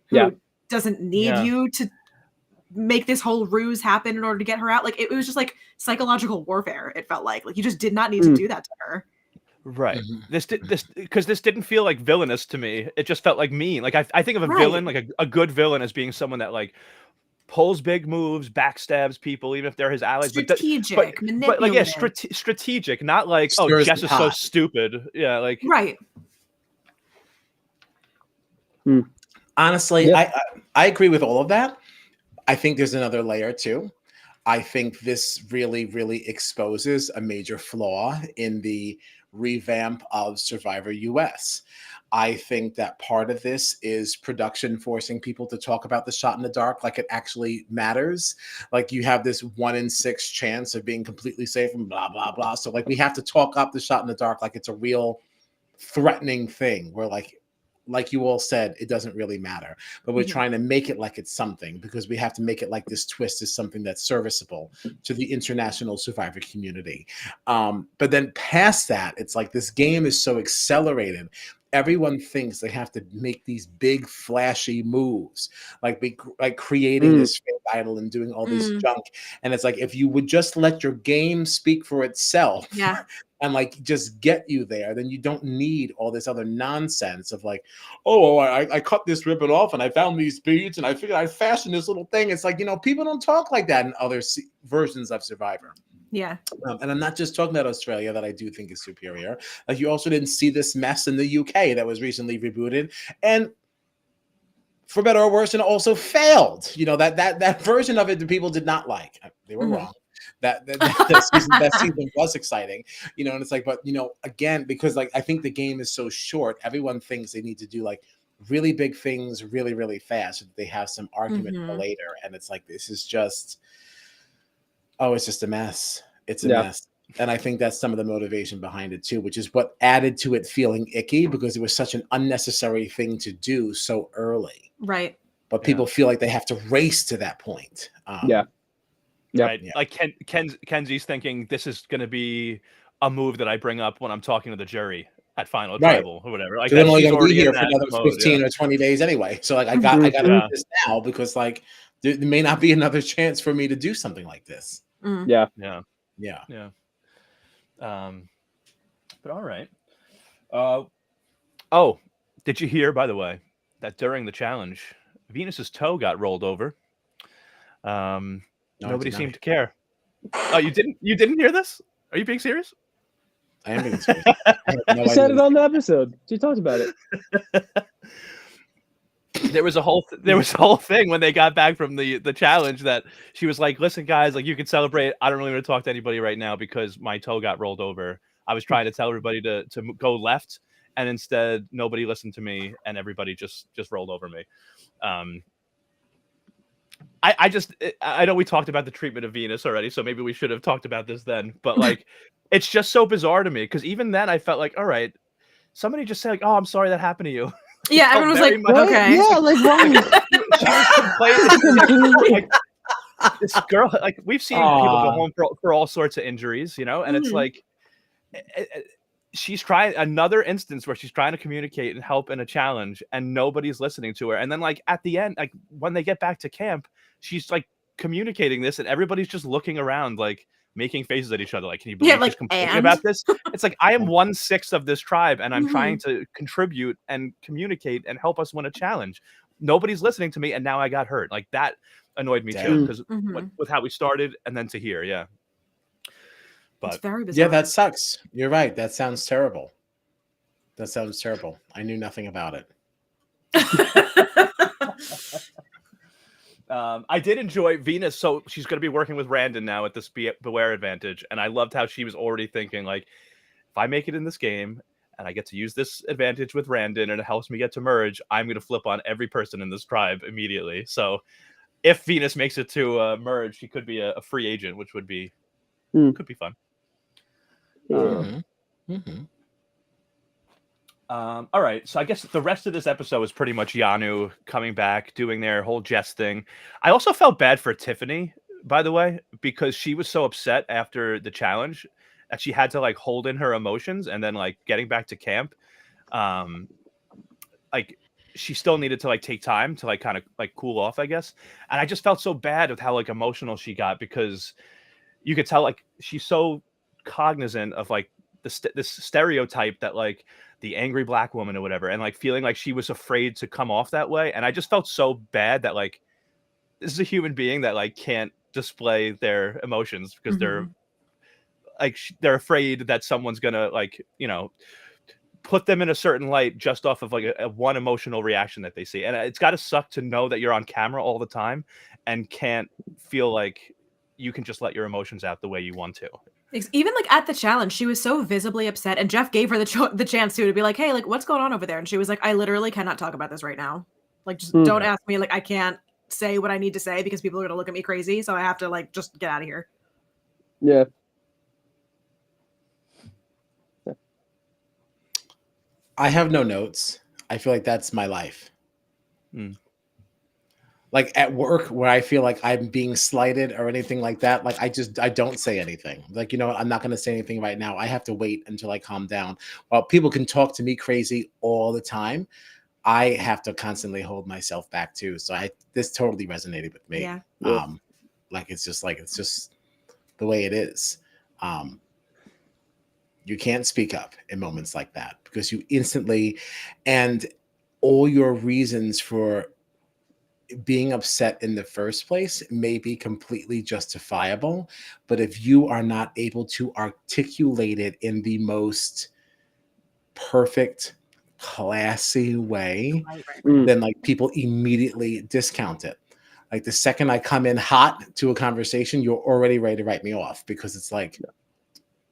who doesn't need you to make this whole ruse happen in order to get her out. Like it was just like psychological warfare. It felt like you just did not need to do that to her. Right. This didn't feel like villainous to me. It just felt like mean. Like I think of a villain, like a good villain, as being someone that like pulls big moves, backstabs people, even if they're his allies. Strategic, but like strategic, not like Jess is so stupid. Yeah, like right. Honestly, I agree with all of that. I think there's another layer too. I think this really, really exposes a major flaw in the revamp of Survivor US. I think that part of this is production forcing people to talk about the shot in the dark like it actually matters. Like you have this 1 in 6 chance of being completely safe and blah, blah, blah. So like we have to talk up the shot in the dark like it's a real threatening thing. Where like you all said, it doesn't really matter, but we're trying to make it like it's something because we have to make it like this twist is something that's serviceable to the international Survivor community. But then past that, it's like this game is so accelerated. Everyone thinks they have to make these big flashy moves, like creating this fake idol and doing all this junk. And it's like, if you would just let your game speak for itself, and like just get you there, then you don't need all this other nonsense of like, I cut this ribbon off and I found these beads and I figured I fashioned this little thing. It's like, people don't talk like that in other versions of Survivor. Yeah. And I'm not just talking about Australia, that I do think is superior. Like you also didn't see this mess in the UK that was recently rebooted, and for better or worse, and also failed. That version of it, the people did not like. They were wrong. That season was exciting, and it's like, but again, because like I think the game is so short, everyone thinks they need to do like really big things really, really fast so that they have some argument for later. And it's like, this is just, it's just a mess. It's a mess. And I think that's some of the motivation behind it too, which is what added to it feeling icky, because it was such an unnecessary thing to do so early. Right. But people feel like they have to race to that point. Right. Like Kenzie's thinking this is going to be a move that I bring up when I'm talking to the jury at Final Tribal or whatever. Like, they're only going to be here for another 15 or 20 days anyway. So like, I got to do this now, because like there may not be another chance for me to do something like this. But all right. Did you hear, by the way, that during the challenge, Venus's toe got rolled over? Nobody seemed to care. Oh, you didn't hear this? Are you being serious? I am being serious. You said it on the episode. She talked about it. There was a whole thing when they got back from the challenge that she was like, "Listen, guys, like you can celebrate. I don't really want to talk to anybody right now because my toe got rolled over. I was trying to tell everybody to go left, and instead nobody listened to me, and everybody just rolled over me." I know we talked about the treatment of Venus already, so maybe we should have talked about this then. But like, it's just so bizarre to me, because even then I felt like, all right, somebody just said like, "Oh, I'm sorry that happened to you." Yeah, everyone was like, okay. Yeah, like like, this girl, like we've seen people go home for all sorts of injuries, and it's like she's trying, another instance where she's trying to communicate and help in a challenge and nobody's listening to her. And then like at the end, like when they get back to camp, she's like communicating this and everybody's just looking around like making faces at each other. Like, can you believe Yeah, she's like, complaining and? about this? It's like, I am 1/6 of this tribe, and I'm Mhm. trying to contribute and communicate and help us win a challenge. Nobody's listening to me, and now I got hurt. Like, that annoyed me too, Damn. because Mhm. with how we started and then to here, yeah. It's But very Yeah, bizarre. that sucks. You're right. That sounds terrible. That sounds terrible. I knew nothing about it. I did enjoy Venus. So she's going to be working with Randon now at this Beware advantage, and I loved how she was already thinking, like, if I make it in this game and I get to use this advantage with Randon and it helps me get to merge, I'm going to flip on every person in this tribe immediately. So if Venus makes it to merge, she could be a free agent, which would be could be fun. Yeah. All right, so I guess the rest of this episode is pretty much Yanu coming back, doing their whole Jess thing. I also felt bad for Tiffany, by the way, because she was so upset after the challenge that she had to like hold in her emotions, and then like getting back to camp, like she still needed to like take time to like kind of like cool off, I guess. And I just felt so bad with how like emotional she got, because you could tell like she's so cognizant of like this stereotype that like the angry black woman or whatever, and like feeling like she was afraid to come off that way. And I just felt so bad that like this is a human being that like can't display their emotions because they're like they're afraid that someone's gonna like, you know, put them in a certain light just off of like a one emotional reaction that they see. And it's got to suck to know that you're on camera all the time and can't feel like you can just let your emotions out the way you want to. Even like at the challenge, she was so visibly upset, and Jeff gave her the chance to be like, "Hey, like, what's going on over there?" And she was like, "I literally cannot talk about this right now. Like, just don't ask me. Like, I can't say what I need to say because people are gonna look at me crazy. So I have to like just get out of here." Yeah. I have no notes. I feel like that's my life. Like at work where I feel like I'm being slighted or anything like that, like I don't say anything. Like, you know what, I'm not going to say anything right now. I have to wait until I calm down. While people can talk to me crazy all the time, I have to constantly hold myself back too. So this totally resonated with me. Yeah. Like it's just the way it is. You can't speak up in moments like that because you instantly, and all your reasons for being upset in the first place may be completely justifiable, but if you are not able to articulate it in the most perfect, classy way, then like people immediately discount it. Like the second I come in hot to a conversation, you're already ready to write me off because it's like,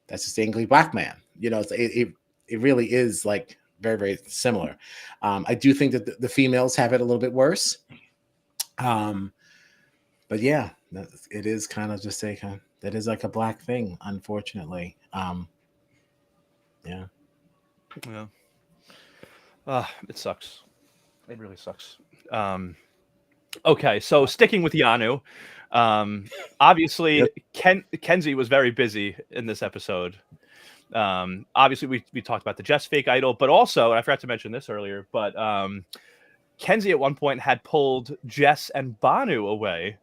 that's just the angry black man. You know, it really is like very, very similar. I do think that the females have it a little bit worse. But yeah, it is kind of just that is like a black thing, unfortunately. Yeah. It sucks. It really sucks. Okay, so sticking with Yanu, obviously Kenzie was very busy in this episode. Obviously we talked about the Jess fake idol, but also, and I forgot to mention this earlier, but Kenzie at one point had pulled Jess and Banu away,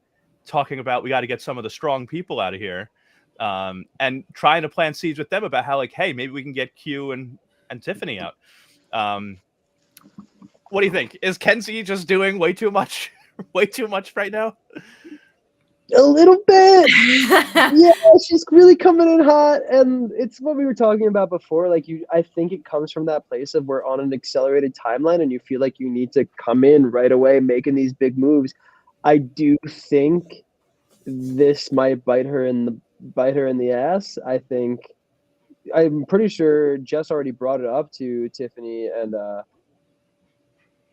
talking about we got to get some of the strong people out of here, and trying to plant seeds with them about how like, hey, maybe we can get Q and Tiffany out. What do you think? Is Kenzie just doing way too much right now? A little bit. Yeah, she's really coming in hot, and it's what we were talking about before. Like I think it comes from that place of we're on an accelerated timeline, and you feel like you need to come in right away, making these big moves. I do think this might bite her in the ass. I'm pretty sure Jess already brought it up to Tiffany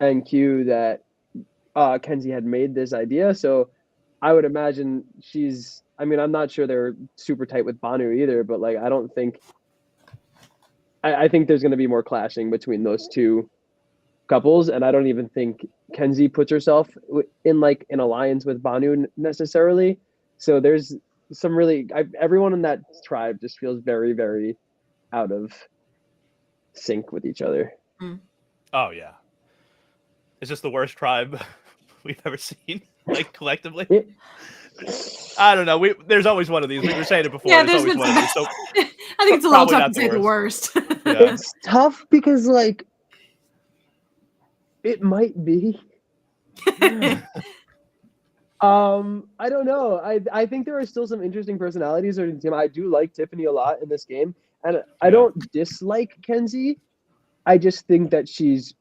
and Q that Kenzie had made this idea. So I would imagine I'm not sure they're super tight with Banu either, but like I think there's going to be more clashing between those two couples, and I don't even think Kenzie puts herself in like an alliance with Banu necessarily. So there's some everyone in that tribe just feels very, very out of sync with each other. Oh yeah, is this the worst tribe we've ever seen, like collectively? I don't know. There's always one of these. We were saying it before. Yeah, there's there's always been one of these. So I think it's a little probably tough not to the say the worst. Yeah. It's tough because like it might be. I don't know. I think there are still some interesting personalities on the team. I do like Tiffany a lot in this game, and I Yeah. don't dislike Kenzie. I just think that she's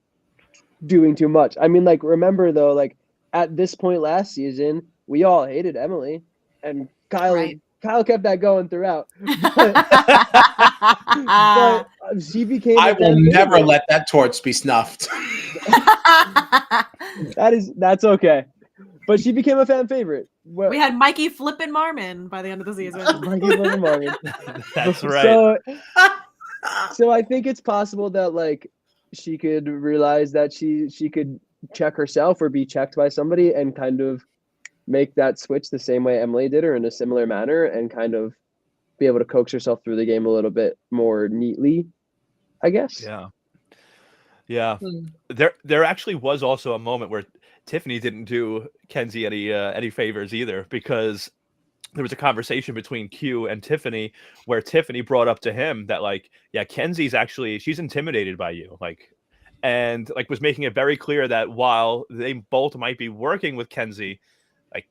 doing too much. I mean, like, remember though, like at this point last season, we all hated Emily, and Kyle Right. kept that going throughout. But she became. I a will fan never favorite. let that torch be snuffed. That's okay. But she became a fan favorite. We had Mikey flipping Marmon by the end of the season. Mikey flipping Marmon. That's right. So I think it's possible that like she could realize that she could check herself or be checked by somebody and kind of make that switch the same way Emily did or in a similar manner and kind of be able to coax herself through the game a little bit more neatly, I guess. Yeah. Yeah. There actually was also a moment where Tiffany didn't do Kenzie any favors either, because there was a conversation between Q and Tiffany where Tiffany brought up to him that like, yeah, Kenzie's actually, she's intimidated by you. Like, and like was making it very clear that while they both might be working with Kenzie, like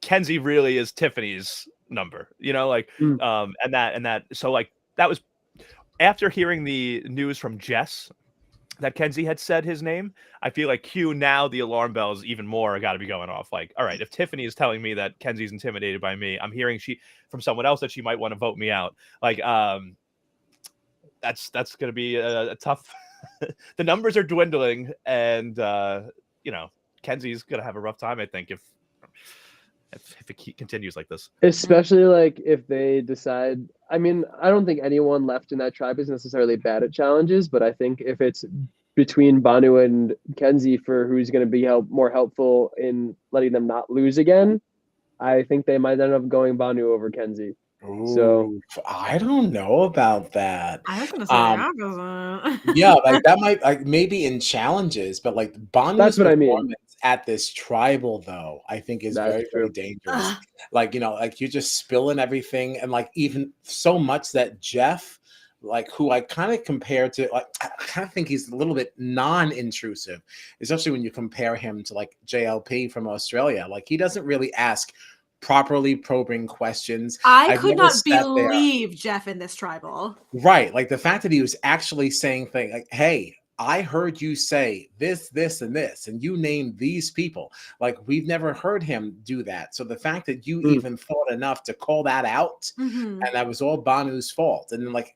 Kenzie really is Tiffany's number, you know, like, and that, so like, that was after hearing the news from Jess that Kenzie had said his name. I feel like Q now the alarm bells even more got to be going off. Like, all right, if Tiffany is telling me that Kenzie's intimidated by me, I'm hearing from someone else that she might want to vote me out. Like, that's going to be a tough. The numbers are dwindling, and you know, Kenzie's going to have a rough time, I think, if it continues like this. Especially like if they decide. I mean, I don't think anyone left in that tribe is necessarily bad at challenges, but I think if it's between Banu and Kenzie for who's going to be more helpful in letting them not lose again, I think they might end up going Banu over Kenzie. Ooh, so I don't know about that. I was gonna say opposite. Yeah, like that might like maybe in challenges, but like Banu's That's what I mean. performance at this tribal though, I think is That's very, true. very dangerous. Like, you know, like you're just spilling everything, and like even so much that Jeff, like who I kind of compare to, like I kind of think he's a little bit non-intrusive, especially when you compare him to like JLP from Australia. Like he doesn't really ask properly probing questions. I I've could never not sat there- believe Jeff in this tribal. Right. Like the fact that he was actually saying things like, hey, I heard you say this, this, and this, and you named these people. Like we've never heard him do that. So the fact that you even thought enough to call that out, and that was all Banu's fault. And then like,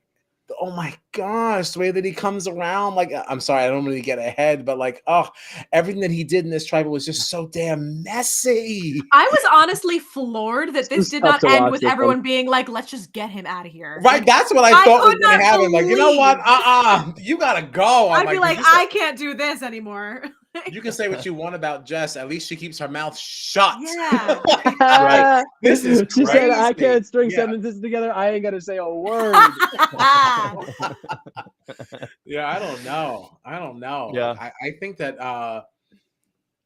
oh my gosh, the way that he comes around, like, I'm sorry, I don't really get ahead, but like, oh, everything that he did in this tribal was just so damn messy. I was honestly floored that this was did tough not to end watch with this everyone one. being like, let's just get him out of here. Right, Like, that's what I I thought was could going to not happen. Like, you know what? believe- You gotta go. I'd be like, you can- I can't do this anymore. You can say what you want about Jess. At least she keeps her mouth shut. Yeah. Right. This is She said, I crazy. can't string Yeah. sentences together. I ain't gonna say a word. Yeah, I don't know. Yeah. I think that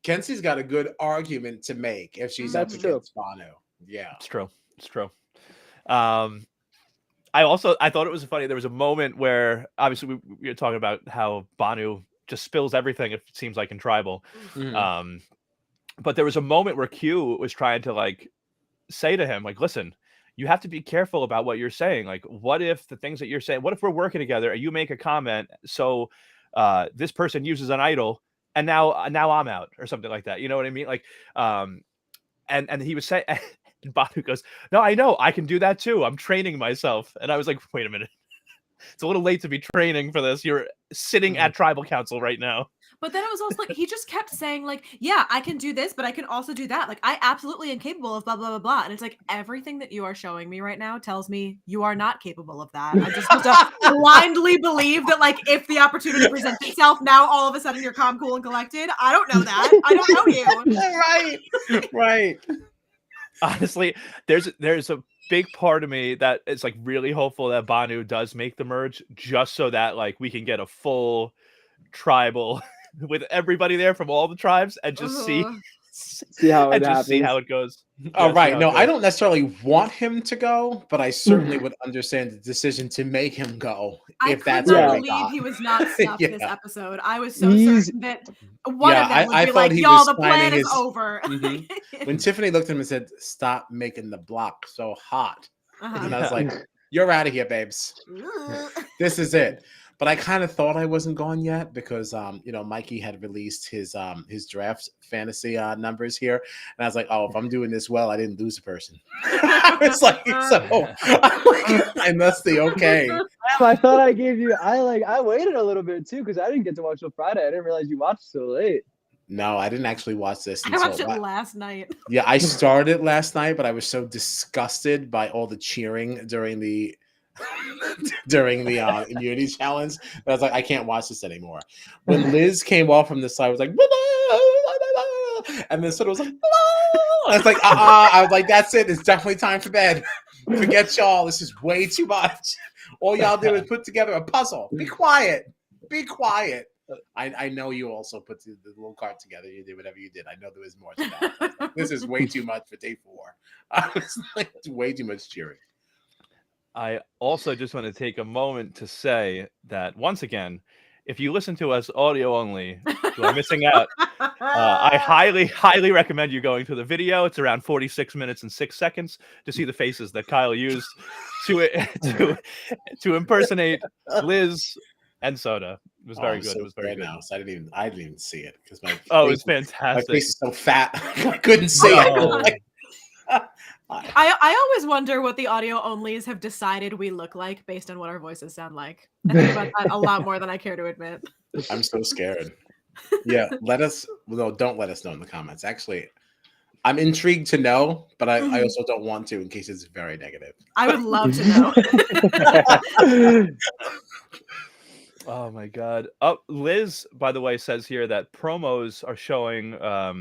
Kenzie's got a good argument to make if she's That's up true. against Banu. Yeah. It's true. It's true. I thought it was funny. There was a moment where obviously we were talking about how Banu just spills everything, it seems like, in tribal. But there was a moment where Q was trying to like say to him, like, listen, you have to be careful about what you're saying. Like, what if the things that you're saying, what if we're working together and you make a comment, so this person uses an idol and now I'm out or something like that. You know what I mean? Like, and he was saying, and Banu goes, no, I know, I can do that too. I'm training myself. And I was like, wait a minute. It's a little late to be training for this. You're sitting at tribal council right now. But then it was also like, he just kept saying like, yeah, I can do this, but I can also do that. Like, I absolutely am capable of blah, blah, blah, blah. And it's like, everything that you are showing me right now tells me you are not capable of that. I'm just supposed to blindly believe that, like, if the opportunity presents itself, now all of a sudden you're calm, cool, and collected. I don't know that. I don't know you. Right. Honestly, there's a big part of me that is like really hopeful that Banu does make the merge, just so that like we can get a full tribal with everybody there from all the tribes and just see See how it and just see happens. how it goes. Oh, Yeah, see right. how it No, I goes. don't necessarily want him to go, but I certainly would understand the decision to make him go I if could that's not all we believe got. he was not snubbed this Yeah. episode. I was so He's certain that one Yeah, of them would I be thought like, he y'all, was the plan signing is his over. Mhm. When Tiffany looked at him and said, "Stop making the block so hot," and I was like, "You're out of here, babes. This is it." But I kind of thought I wasn't going yet because Mikey had released his draft fantasy numbers here, and I was like, "Oh, if I'm doing this well, I didn't lose a person." I was like, "So I must be okay." I thought I gave you. I waited a little bit too because I didn't get to watch till Friday. I didn't realize you watched so late. No, I didn't actually watch this I until watched it last night. yeah, I started last night, but I was so disgusted by all the cheering during the immunity challenge that I was like, I can't watch this anymore. When Liz came off from the side, I was like, and then sort of was like, I was like, I was like, that's it. It's definitely time for bed. Forget y'all. This is way too much. All y'all do is put together a puzzle. Be quiet. Be quiet. I know you also put the little card together. You did whatever you did. I know there was more to that. Like, this is way too much for day 4. I was like, way too much cheering. I also just want to take a moment to say that once again, if you listen to us audio only, you are missing out. I highly recommend you going to the video. It's around 46 minutes and 6 seconds to see the faces that Kyle used to impersonate Liz and Soda. It was very good. So It was very good. now, so I didn't even see it because my it was my fantastic. face is so fat I couldn't see it. I always wonder what the audio onlys have decided we look like based on what our voices sound like. I think about that a lot more than I care to admit. I'm so scared. Yeah, don't let us know in the comments. Actually, I'm intrigued to know, but I also don't want to in case it's very negative. I would love to know. Oh my god. Oh, Liz, by the way, says here that promos are showing I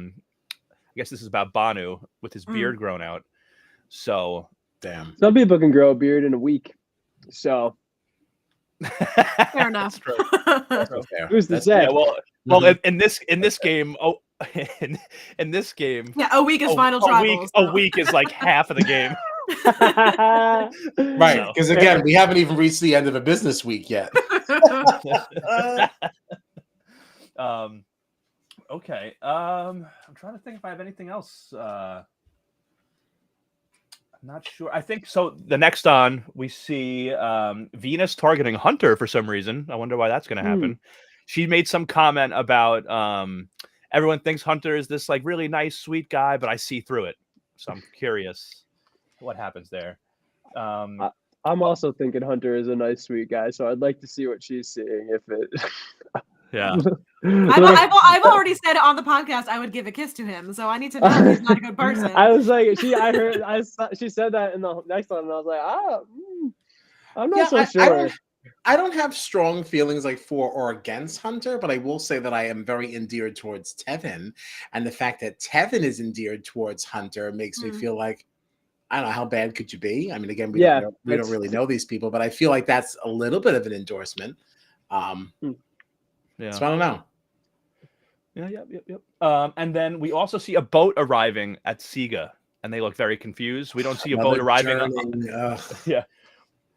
guess this is about Banu with his beard grown out. So damn. Some people can grow a beard in a week. So fair enough. Who's to say? Yeah, well, in this game, in this game, yeah, a week is final tribal. A week is like half of the game. Right, because again, we haven't even reached the end of a business week yet. Okay. I'm trying to think if I have anything else. I'm not sure. I think so. The next on, we see Venus targeting Hunter for some reason. I wonder why that's going to happen. She made some comment about everyone thinks Hunter is this like really nice, sweet guy, but I see through it. So I'm curious what happens there. I'm also thinking Hunter is a nice, sweet guy, so I'd like to see what she's seeing. If it, yeah, I've already said on the podcast I would give a kiss to him, so I need to know if he's not a good person. I was like, she said that in the next one, and I was like, I'm not so sure. I don't have strong feelings like for or against Hunter, but I will say that I am very endeared towards Tevin, and the fact that Tevin is endeared towards Hunter makes me feel like, I don't know, how bad could you be? I mean, again, we don't really know these people, but I feel like that's a little bit of an endorsement. Yeah. So I don't know. Yep. And then we also see a boat arriving at Siga, and they look very confused. We don't see a boat arriving. Yeah.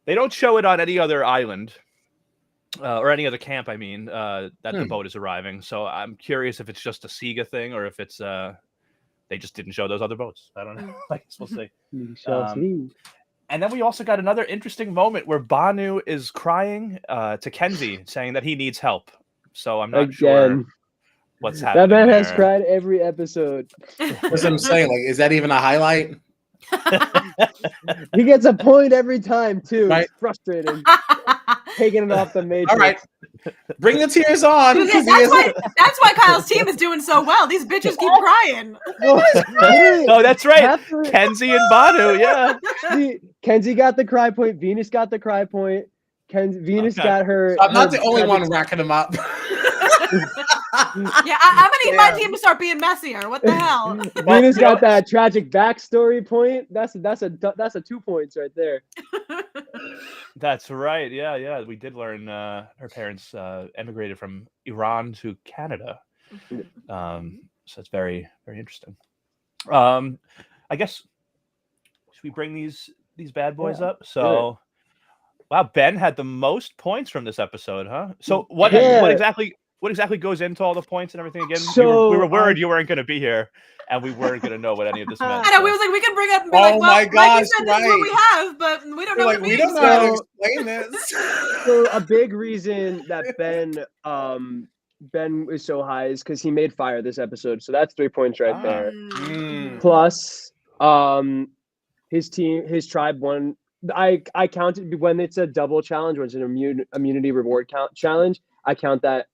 They don't show it on any other island or any other camp, I mean, that the boat is arriving. So I'm curious if it's just a Siga thing or if it's they just didn't show those other boats. I don't know. I guess we'll see. And then we also got another interesting moment where Banu is crying to Kenzie, saying that he needs help. So I'm not sure what's happening. That man has cried every episode. That's what I'm saying. Like, is that even a highlight? He gets a point every time too. Right. It's frustrating. Taking it off the matrix. All right, bring the tears on. Yeah, that's why Kyle's team is doing so well. These bitches keep crying. No, that's right. Kenzie and Banu, yeah. Kenzie got the cry point. Venus got the cry point. Venus got her. I'm not the only one racking them up. Yeah, I'm gonna need my team to start being messier. What the hell? Venus got that tragic backstory point. That's a 2 points right there. That's right. Yeah. We did learn her parents emigrated from Iran to Canada. So it's very, very interesting. I guess should we bring these bad boys up? So, wow, Ben had the most points from this episode, huh? So what exactly goes into all the points and everything again? So we were worried you weren't going to be here, and we weren't going to know what any of this meant. I know, we was like, we can bring up and be like, well, like you said, this is what we have, but we don't know what it means. We don't know how to explain this. So a big reason that Ben is so high is because he made fire this episode. So that's 3 points right there. Plus, his tribe won. I counted when it's a double challenge, when it's an immunity reward challenge. I count the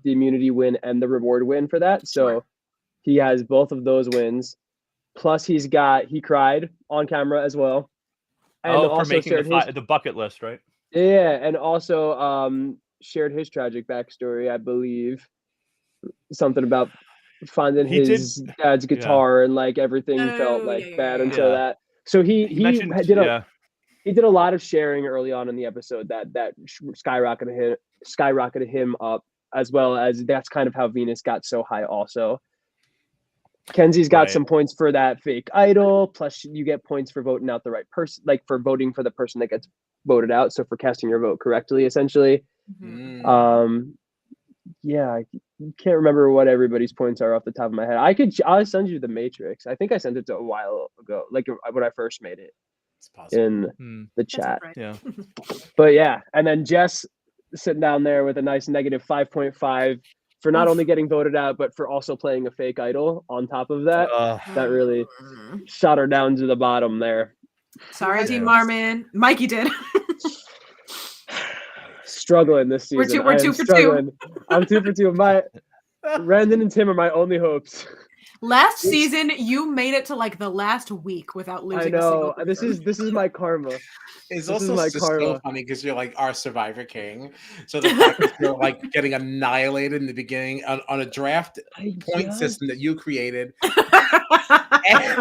immunity win and the reward win for that. So he has both of those wins. Plus, he cried on camera as well. And for making the bucket list, right? Yeah, and also shared his tragic backstory, I believe. Something about finding his dad's guitar and like everything felt like bad until that. So he did a lot of sharing early on in the episode that skyrocketed him up, as well as that's kind of how Venus got so high also. Kenzie's got some points for that fake idol, plus you get points for voting out the right person, like for voting for the person that gets voted out, so for casting your vote correctly, essentially. I can't remember what everybody's points are off the top of my head. I'll send you the matrix. I think I sent it a while ago, like when I first made it in the chat. Yeah. But yeah, and then Jess sitting down there with a nice negative 5.5 for not only getting voted out, but for also playing a fake idol on top of that. That really shot her down to the bottom there. Sorry, Team Marmon. Mikey did. Struggling this season. We're 2 for 2. I'm 2 for 2. My Brandon and Tim are my only hopes. Last season, you made it to like the last week without losing. I know. This is my karma. It's also so funny because you're like our Survivor King. So the fact that you're like getting annihilated in the beginning on a draft point system that you created,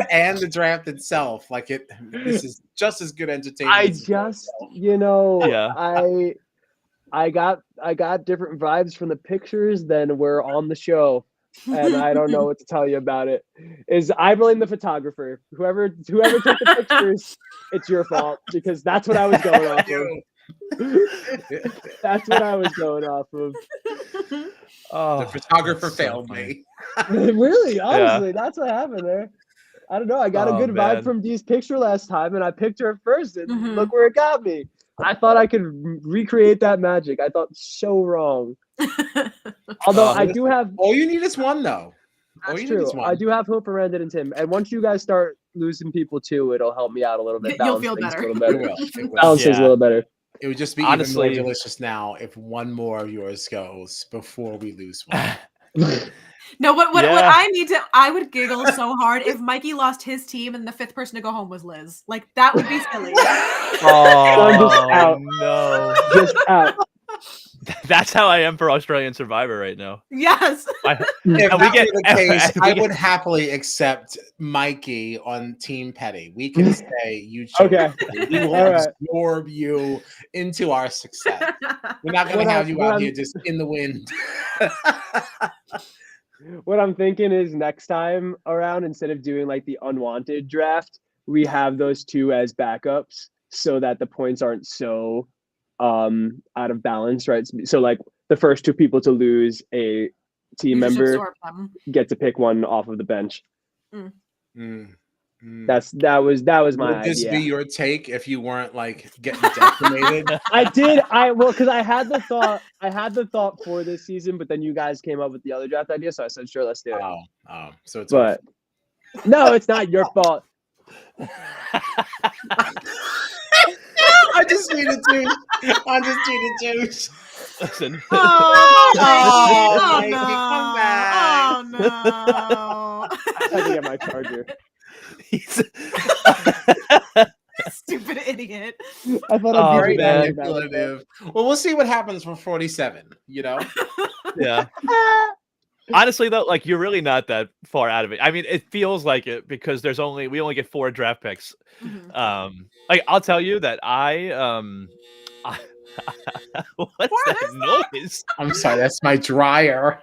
and the draft itself, like this is just as good entertainment. I got different vibes from the pictures than were on the show. And I don't know what to tell you about it. I blame the photographer. Whoever took the pictures, it's your fault, because that's what I was going off of. That's what I was going off of. The photographer failed me. Really, honestly, that's what happened there. I don't know. I got a good vibe from Dee's picture last time, and I picked her first, and look where it got me. I thought I could recreate that magic. I thought so wrong. Although I do have. All you need is one, though. That's true. I do have hope for Brandon and Tim. And once you guys start losing people too, it'll help me out a little bit. You'll feel better. Balance things a little better. It would just be even more delicious now if one more of yours goes before we lose one. No, what I would giggle so hard if Mikey lost his team and the 5th person to go home was Liz. Like, that would be silly. No. Just out. That's how I am for Australian Survivor right now. Yes. If that were the case, I would happily accept Mikey on Team Petty. We can say you chose. Okay. We will absorb you into our success. We're not going to have you out here just in the wind. What I'm thinking is next time around, instead of doing like the unwanted draft, we have those two as backups so that the points aren't so out of balance, right? So like the first 2 people to lose a team member get to pick one off of the bench. That was my idea. Would this be your take if you weren't like getting decimated? Because I had the thought for this season, but then you guys came up with the other draft idea, so I said sure, let's do it. So it's no, it's not your fault. I just needed juice. Listen. Oh no! Come back. Oh no! I had to get my charger. Stupid idiot. I thought I'd be very manipulative. Well, we'll see what happens for 47. You know. Yeah. Honestly, though, like you're really not that far out of it. I mean, it feels like it because we only get 4 draft picks. Like I'll tell you that what's that noise? I'm sorry, that's my dryer.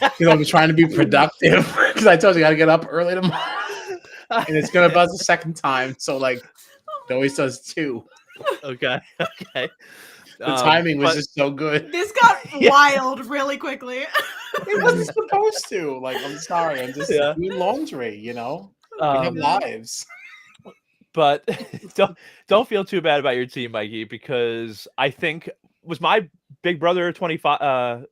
I'm trying to be productive because I told you I got to get up early tomorrow, and it's gonna buzz a second time. So like, it always does 2. Okay. The timing was just so good. This got wild really quickly. It wasn't supposed to. Like, I'm sorry. I'm just doing laundry. We have lives. But don't feel too bad about your team, Mikey, because I think was my Big Brother 25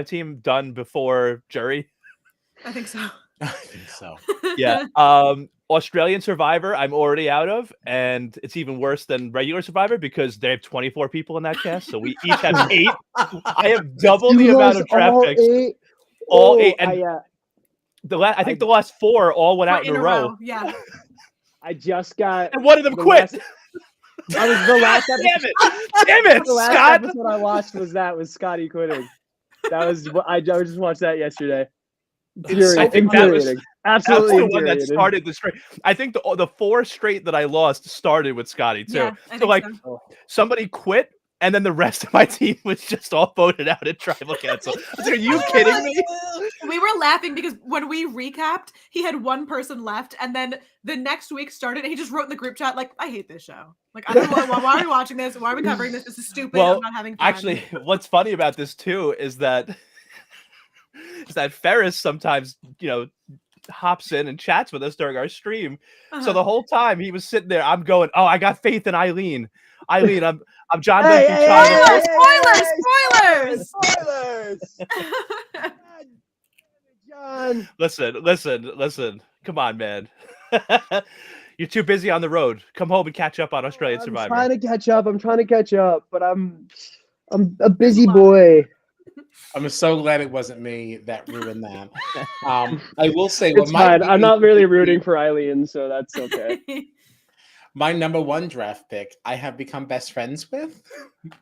team done before jury. I think so. I think so. Yeah. Australian Survivor, I'm already out of, and it's even worse than regular Survivor because they have 24 people in that cast, so we each have 8. I have double the amount of draft picks. All 8. And I think the last 4 all went out in a row. Yeah. I just got. And one of them quit. I was the last episode. Damn it, the last Scott. episode I watched was Scotty quitting. That was I just watched that yesterday. Infuriating. Absolutely the one that started the straight. I think the 4 straight that I lost started with Scotty too. Yeah, so somebody quit, and then the rest of my team was just all voted out at tribal council. I was like, are you kidding me? We were laughing because when we recapped, he had 1 person left, and then the next week started, and he just wrote in the group chat like, "I hate this show. Like, I don't know why are we watching this? Why are we covering this? This is stupid. Well, I'm not having fun." Actually, what's funny about this too is that Ferris sometimes, hops in and chats with us during our stream. So the whole time he was sitting there, I'm going, "Oh, I got faith in Eileen. I'm John. Spoilers! John. Listen. Come on, man. You're too busy on the road. Come home and catch up on Australian Survivor. I'm trying to catch up, but I'm a busy boy. I'm so glad it wasn't me that ruined that. I will say, it's fine. I'm not really rooting for Eileen, so that's okay. My number 1 draft pick, I have become best friends with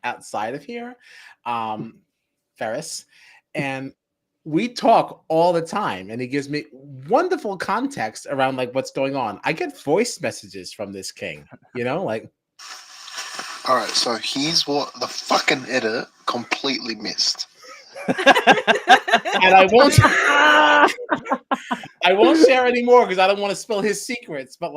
outside of here, Ferris, and we talk all the time, and he gives me wonderful context around like what's going on. I get voice messages from this king, like. All right, so here's what the fucking edit completely missed. And I won't share anymore because I don't want to spill his secrets. But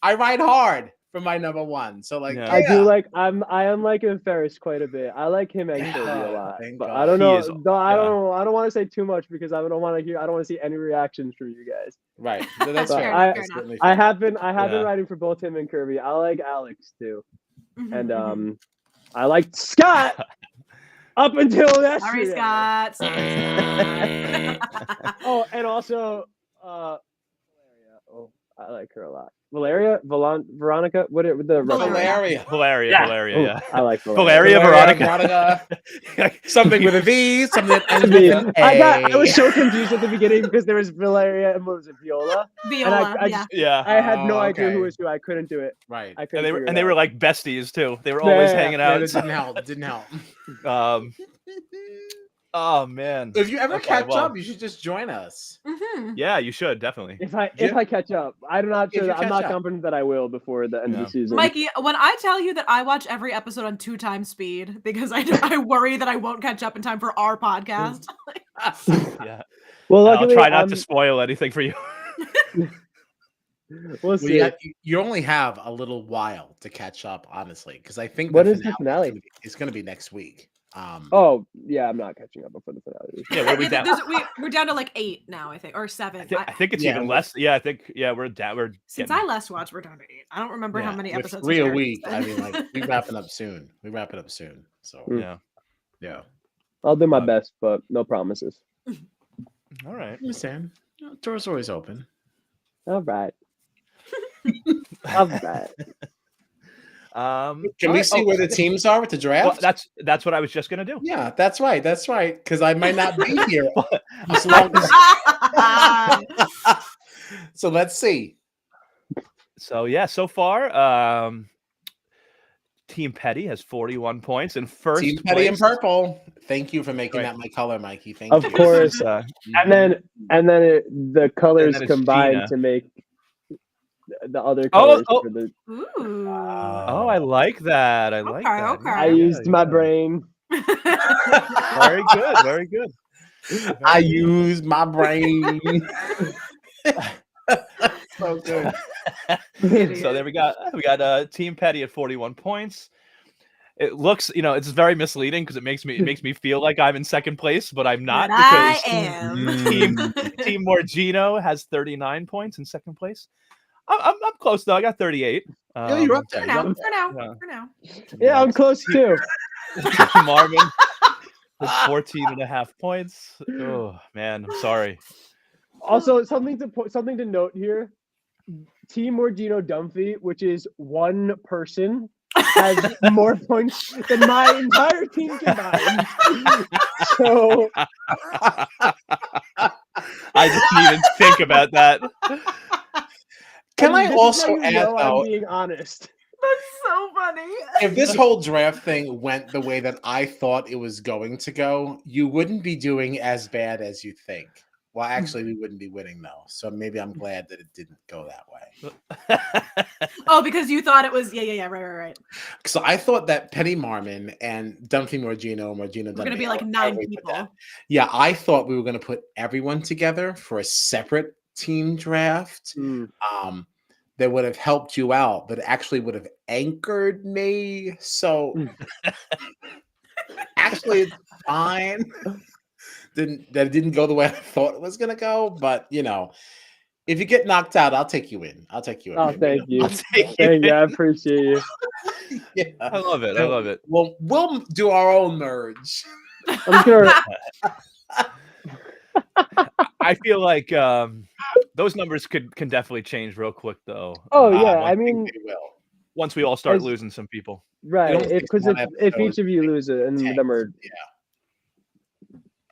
I ride hard for my number 1. So I do I am liking Ferris quite a bit. I like him actually a lot. But I don't know. I don't want to say too much because I don't want to see any reactions from you guys. Right. So that's fair. I have been writing for both him and Kirby. I like Alex too. And I liked Scott up until yesterday. Sorry, Scott. Oh, and also Valeria. Oh, I like her a lot. Veronica, Valeria. Yeah. I like Valeria, Veronica. Something with a V, something with an A. I was so confused at the beginning because there was Valeria and what was it, Viola? Viola, I had no idea who was who. I couldn't do it. Right. And they were like besties too. They were always hanging out. It didn't help. Oh man! If you ever catch up, you should just join us. Yeah, you should definitely. If I catch up, I'm not sure. I'm not confident that I will before the end of the season. Mikey, when I tell you that I watch every episode on 2 times speed because I worry that I won't catch up in time for our podcast. Yeah. Well, luckily, I'll try not to spoil anything for you. We'll see. You only have a little while to catch up, honestly, because I think the finale? It's going to be next week. Oh yeah, I'm not catching up before the finale. Yeah, we down? We're down to like 8 now, I think, or 7. I think it's even less. Yeah, I think we're down. Since I last watched, we're down to 8. I don't remember how many episodes. 3 a week. I mean, we wrapping up soon. So yeah. I'll do my best, but no promises. All right, understand. Doors always open. All right. All right. Can we see where the teams are with the draft? Well, that's what I was just gonna do. Yeah, that's right. Because I might not be here as long as. So let's see. So yeah, so far, Team Petty has 41 points in first. Team Petty in purple. Thank you for making that my color, Mikey. Thank you. Of course. And then the colors combined to make the other colors for the. Ooh. Oh, I like that. I like that. Okay. I used my brain. Very good. Very good. I use my brain. So good. So there we got Team Petty at 41 points. It looks, it's very misleading because it makes me feel like I'm in second place, but I'm not But because I am. Team Morgino has 39 points in second place. I'm close though. I got 38. Yeah, you're up there. For You're now. up there. For now. Yeah, I'm close too. Team Marvin with 14 and a half points. Oh man, I'm sorry. Also, something to note here. Team Morgino Dumphy, which is one person, has more points than my entire team combined. So I didn't even think about that. Can I this is also how you add know though, I'm being honest. That's so funny. if this whole draft thing went the way that I thought it was going to go, you wouldn't be doing as bad as you think. Well, actually, we wouldn't be winning though. So maybe I'm glad that it didn't go that way. Oh, because you thought it was right. So I thought that Penny Marmon and Dumphy Morgino We're Dumphy gonna be like are 9 we put that. people. Yeah, I thought we were going to put everyone together for a separate team draft. That would have helped you out, but actually would have anchored me. So actually, it's fine. That didn't go the way I thought it was going to go, but if you get knocked out, I'll take you in. I'll take you in. Oh, thank you. Thank Thank you. I appreciate you. Yeah. I love it. I love it. We'll do our own merge. I'm sure. I feel like those numbers can definitely change real quick, though. Oh yeah, I I think mean, they will. Once we all start as- losing some people. right? It only takes Because one if episode each of you lose it and tank. the merge,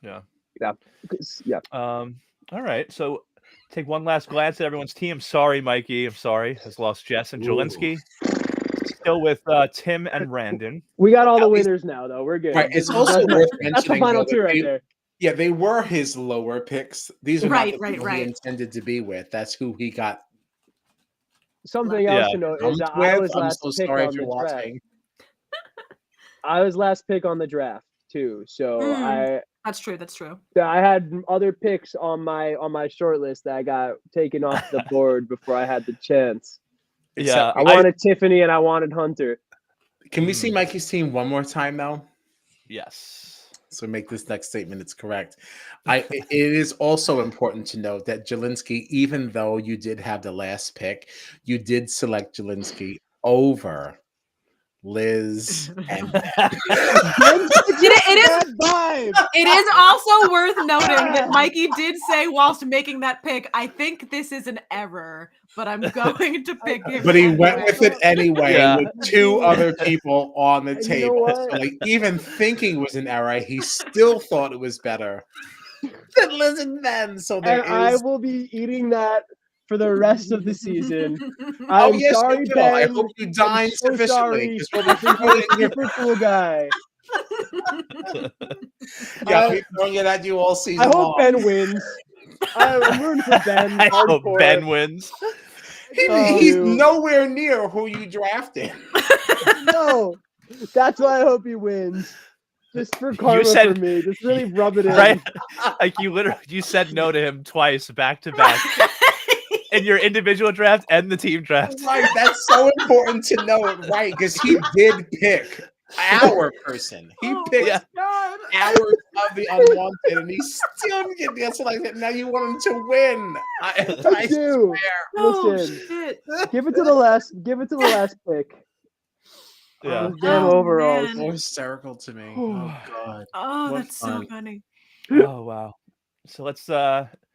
Yeah. yeah. All right. So take one last glance at everyone's team. Sorry, Mikey. I'm sorry. Has lost Jess and Jelinski. Still with Tim and Randon. We got all the At least- winners now, though. We're good. Right. It's also worth mentioning. That's the final though, two that right there. Yeah, they were his lower picks. These are Right, not the right, people right. he intended to be with. That's who he got Something Yeah. else to note is dumped that I with. was I'm last so pick sorry on if you're the draft. watching. I was last pick on the draft too, so That's true. That's true. I had other picks on my short list that I got taken off the board before I had the chance. Yeah. I wanted Tiffany and I wanted Hunter. Can we see Mikey's team one more time though? Yes. So make this next statement. It's correct. It is also important to note that Jelinski, even though you did have the last pick, you did select Jelinski over Liz and It is also worth noting that Mikey did say whilst making that pick, I think this is an error, but I'm going to pick him. But he went with it anyway Yeah. with two other people on the And you know table. what? So like even thinking was an error, he still thought it was better than Liz and Ben. So there And I is. will be eating that for the rest of the season. Oh I'm yes, sorry, you will. I Ben. hope you dine I'm so sufficiently. sorry. 'Cause we'll be You're throwing a it in your- super cool guy. Yeah, we'll be throwing it at you all season I hope long. Ben wins. I'm rooting for Ben. I hope hardcore. Ben wins. He's dude. nowhere near who you drafted. No, that's why I hope he wins. Just for karma said- for me. Just really rub it in. Right? Like you said no to him twice back to back in your individual draft and the team draft. Right, that's so important to note, right? Because he did pick our person. He picked Yeah. hours of the unwanted, and he still didn't get the answer like that. Now you want him to win. I do. swear. Oh, Listen. shit. Give it to the last pick. Yeah. Those damn Oh, overalls. man. So hysterical to me. Oh God. Oh, What that's so fun. funny. Oh wow. So let's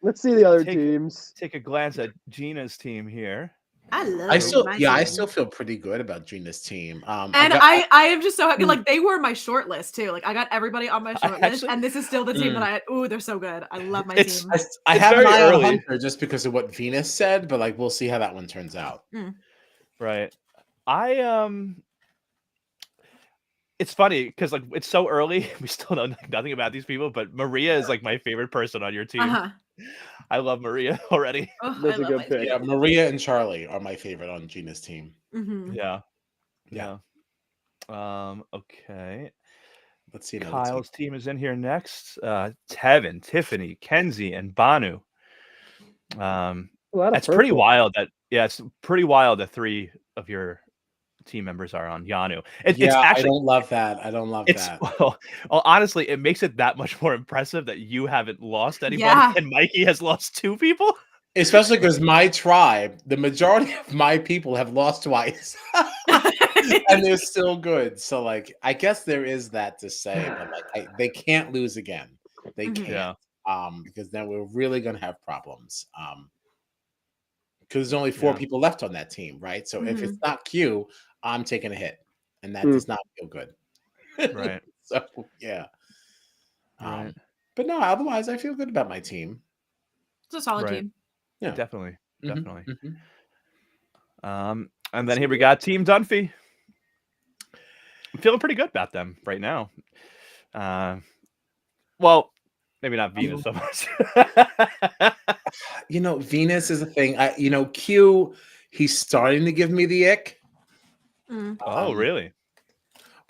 Let's see the other Take- teams. take a glance at Gina's team here. I love I still, my I team. still feel pretty good about Gina's team. And got- I am just so happy. Like they were my short list too. Like I got everybody on my short list, Actually- and this is still the team that I. Ooh, they're so good. I love my It's- team. I It's have very an eye on early. Hunter just because of what Venus said, but like we'll see how that one turns out. Right. It's funny because like it's so early. We still know nothing about these people, but Maria is like my favorite person on your team. Uh-huh. I love Maria already. Oh, That's I a love good my pick. team. Yeah, Maria and Charlie are my favorite on Gina's team. Mhm. Yeah. Yeah. Okay. Let's see. Kyle's team is in here next. Tevin, Tiffany, Kenzie, and Banu. It's pretty wild that it's pretty wild that 3 of your team members are on Yanu. It's actually, I don't love that. I don't love that. Well, honestly, it makes it that much more impressive that you haven't lost anybody and Mikey has lost 2 people. Especially because my tribe, the majority of my people have lost twice. And they're still good. So, like, I guess there is that to say, but like, they can't lose again. They can't. Because then we're really gonna have problems. Because there's only 4 people left on that team, right? So if it's not Q, I'm taking a hit, and that does not feel good. Right. So yeah. But no, otherwise I feel good about my team. It's a solid team. Yeah, definitely. And then here we got Team Dunphy. I'm feeling pretty good about them right now. Well, maybe not Venus so much. Venus is a thing. Q, he's starting to give me the ick. Oh, really?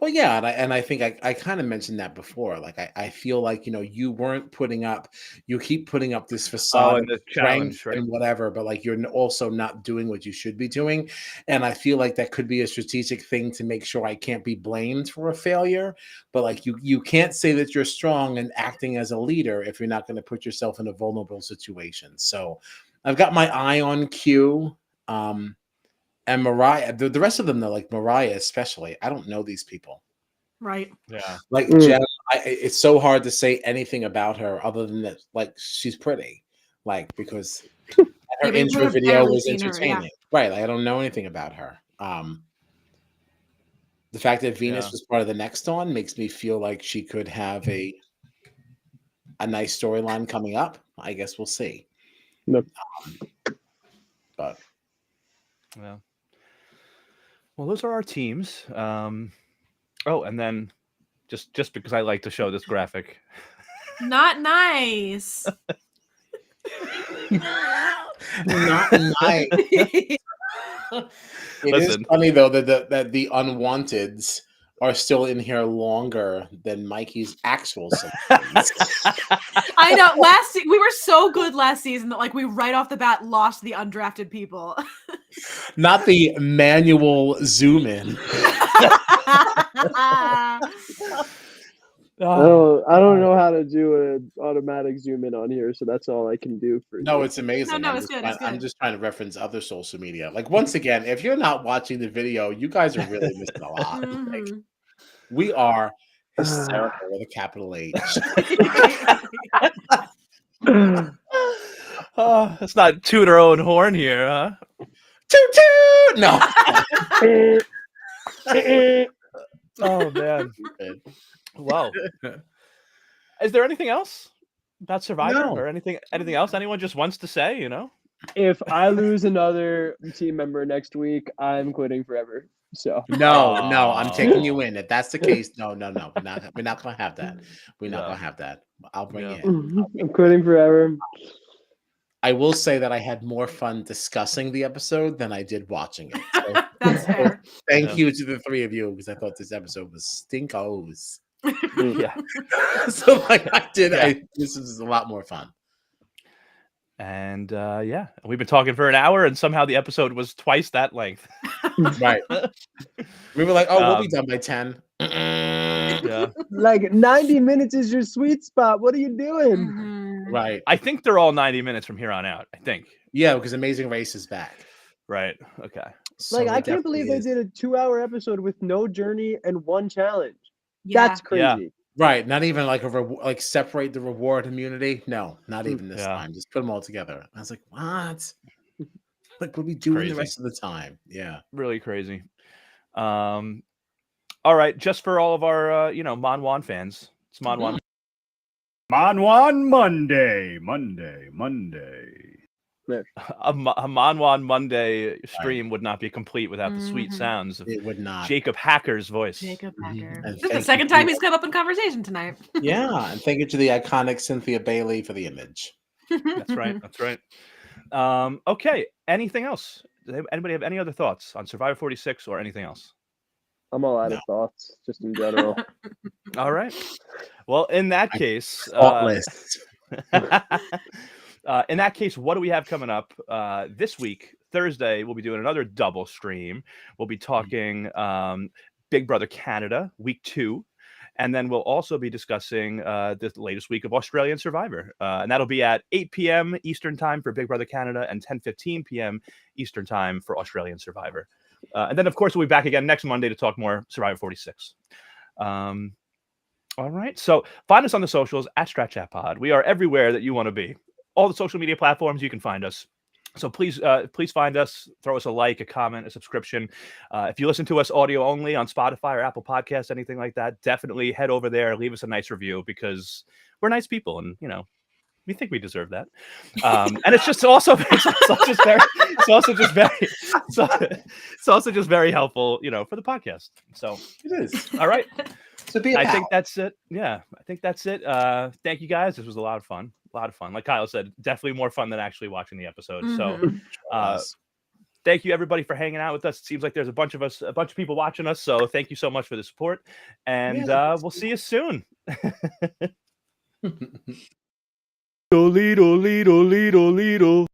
Well, yeah, and I think I kind of mentioned that before. Like I feel like you keep putting up this facade and the of strength right? and whatever, but like you're also not doing what you should be doing, and I feel like that could be a strategic thing to make sure I can't be blamed for a failure. But like you can't say that you're strong and acting as a leader if you're not going to put yourself in a vulnerable situation. So I've got my eye on Q. And Mariah, the rest of them, though, like Mariah especially, I don't know these people. Right. Yeah. Like Jen, it's so hard to say anything about her other than that, like, she's pretty. Like, because her intro video was entertaining. Right. Like, I don't know anything about her. The fact that Venus was part of the next on makes me feel like she could have a nice storyline coming up. I guess we'll see. Nope. But yeah. Well, those are our teams. And then just because I like to show this graphic. Not nice. Not nice. It is funny though that the unwanteds are still in here longer than Mikey's actual sympathies. I know. We were so good last season that like we right off the bat lost the undrafted people. Not the manual zoom in. I don't know how to do an automatic zoom in on here, so that's all I can do for No, you. it's amazing. No, it's good. I'm just trying to reference other social media. Like, once again, if you're not watching the video, you guys are really missing a lot. Like, we are hysterical with a capital H. Let's not toot our own horn here, huh? Toot toot! No. Oh man. Wow. Is there anything else about Survivor or anything else anyone just wants to say? If I lose another team member next week, I'm quitting forever. So no, I'm taking you in. If that's the case, no. We're not gonna have that. We're not gonna have that. I'll bring you in. I'm quitting forever. I will say that I had more fun discussing the episode than I did watching it. So, that's fair. Thank you to the 3 of you, because I thought this episode was stinkos. Yeah. So like this was a lot more fun. And we've been talking for an hour, and somehow the episode was twice that length. Right. We were like, we'll be done by 10. Yeah. Like 90 minutes is your sweet spot. What are you doing? Right. I think they're all 90 minutes from here on out. I think. Yeah, because Amazing Race is back. Right. Okay. So like, I can't believe they did a 2-hour episode with no journey and 1 challenge. Yeah. That's crazy. Yeah. Right. Not even like separate the reward immunity. No, not even this time. Just put them all together. I was like, what? Like, what are we doing the rest of the time? Yeah. Really crazy. All right. Just for all of our, Monwan fans, it's Monwan. Monwan Monday. A Monwan Monday stream would not be complete without the sweet sounds of It would not. Jacob Hacker's voice. Jacob Hacker. And This is the thank second you. time he's come up in conversation tonight. Yeah, and thank you to the iconic Cynthia Bailey for the image. That's right. That's right. Okay. Anything else? Does anybody have any other thoughts on Survivor 46 or anything else? I'm all out of thoughts, just in general. All right. Well, in that case, Thoughtless. in that case, what do we have coming up this week? Thursday, we'll be doing another double stream. We'll be talking Big Brother Canada, week 2. And then we'll also be discussing the latest week of Australian Survivor. And that'll be at 8 p.m. Eastern Time for Big Brother Canada and 10:15 p.m. Eastern Time for Australian Survivor. And then, of course, we'll be back again next Monday to talk more Survivor 46. All right. So find us on the socials at Strat Chat Pod. We are everywhere that you want to be. All the social media platforms, you can find us. So please find us, throw us a like, a comment, a subscription. If you listen to us audio only on Spotify or Apple Podcasts, anything like that, definitely head over there, leave us a nice review because we're nice people and, we think we deserve that. And it's also just very helpful, for the podcast. So it is. All right. So I think that's it. Yeah, I think that's it. Thank you guys. This was a lot of fun. Like Kyle said, definitely more fun than actually watching the episode. Mm-hmm. So thank you everybody for hanging out with us. It seems like there's a bunch of people watching us. So thank you so much for the support. And we'll see you soon. Lido.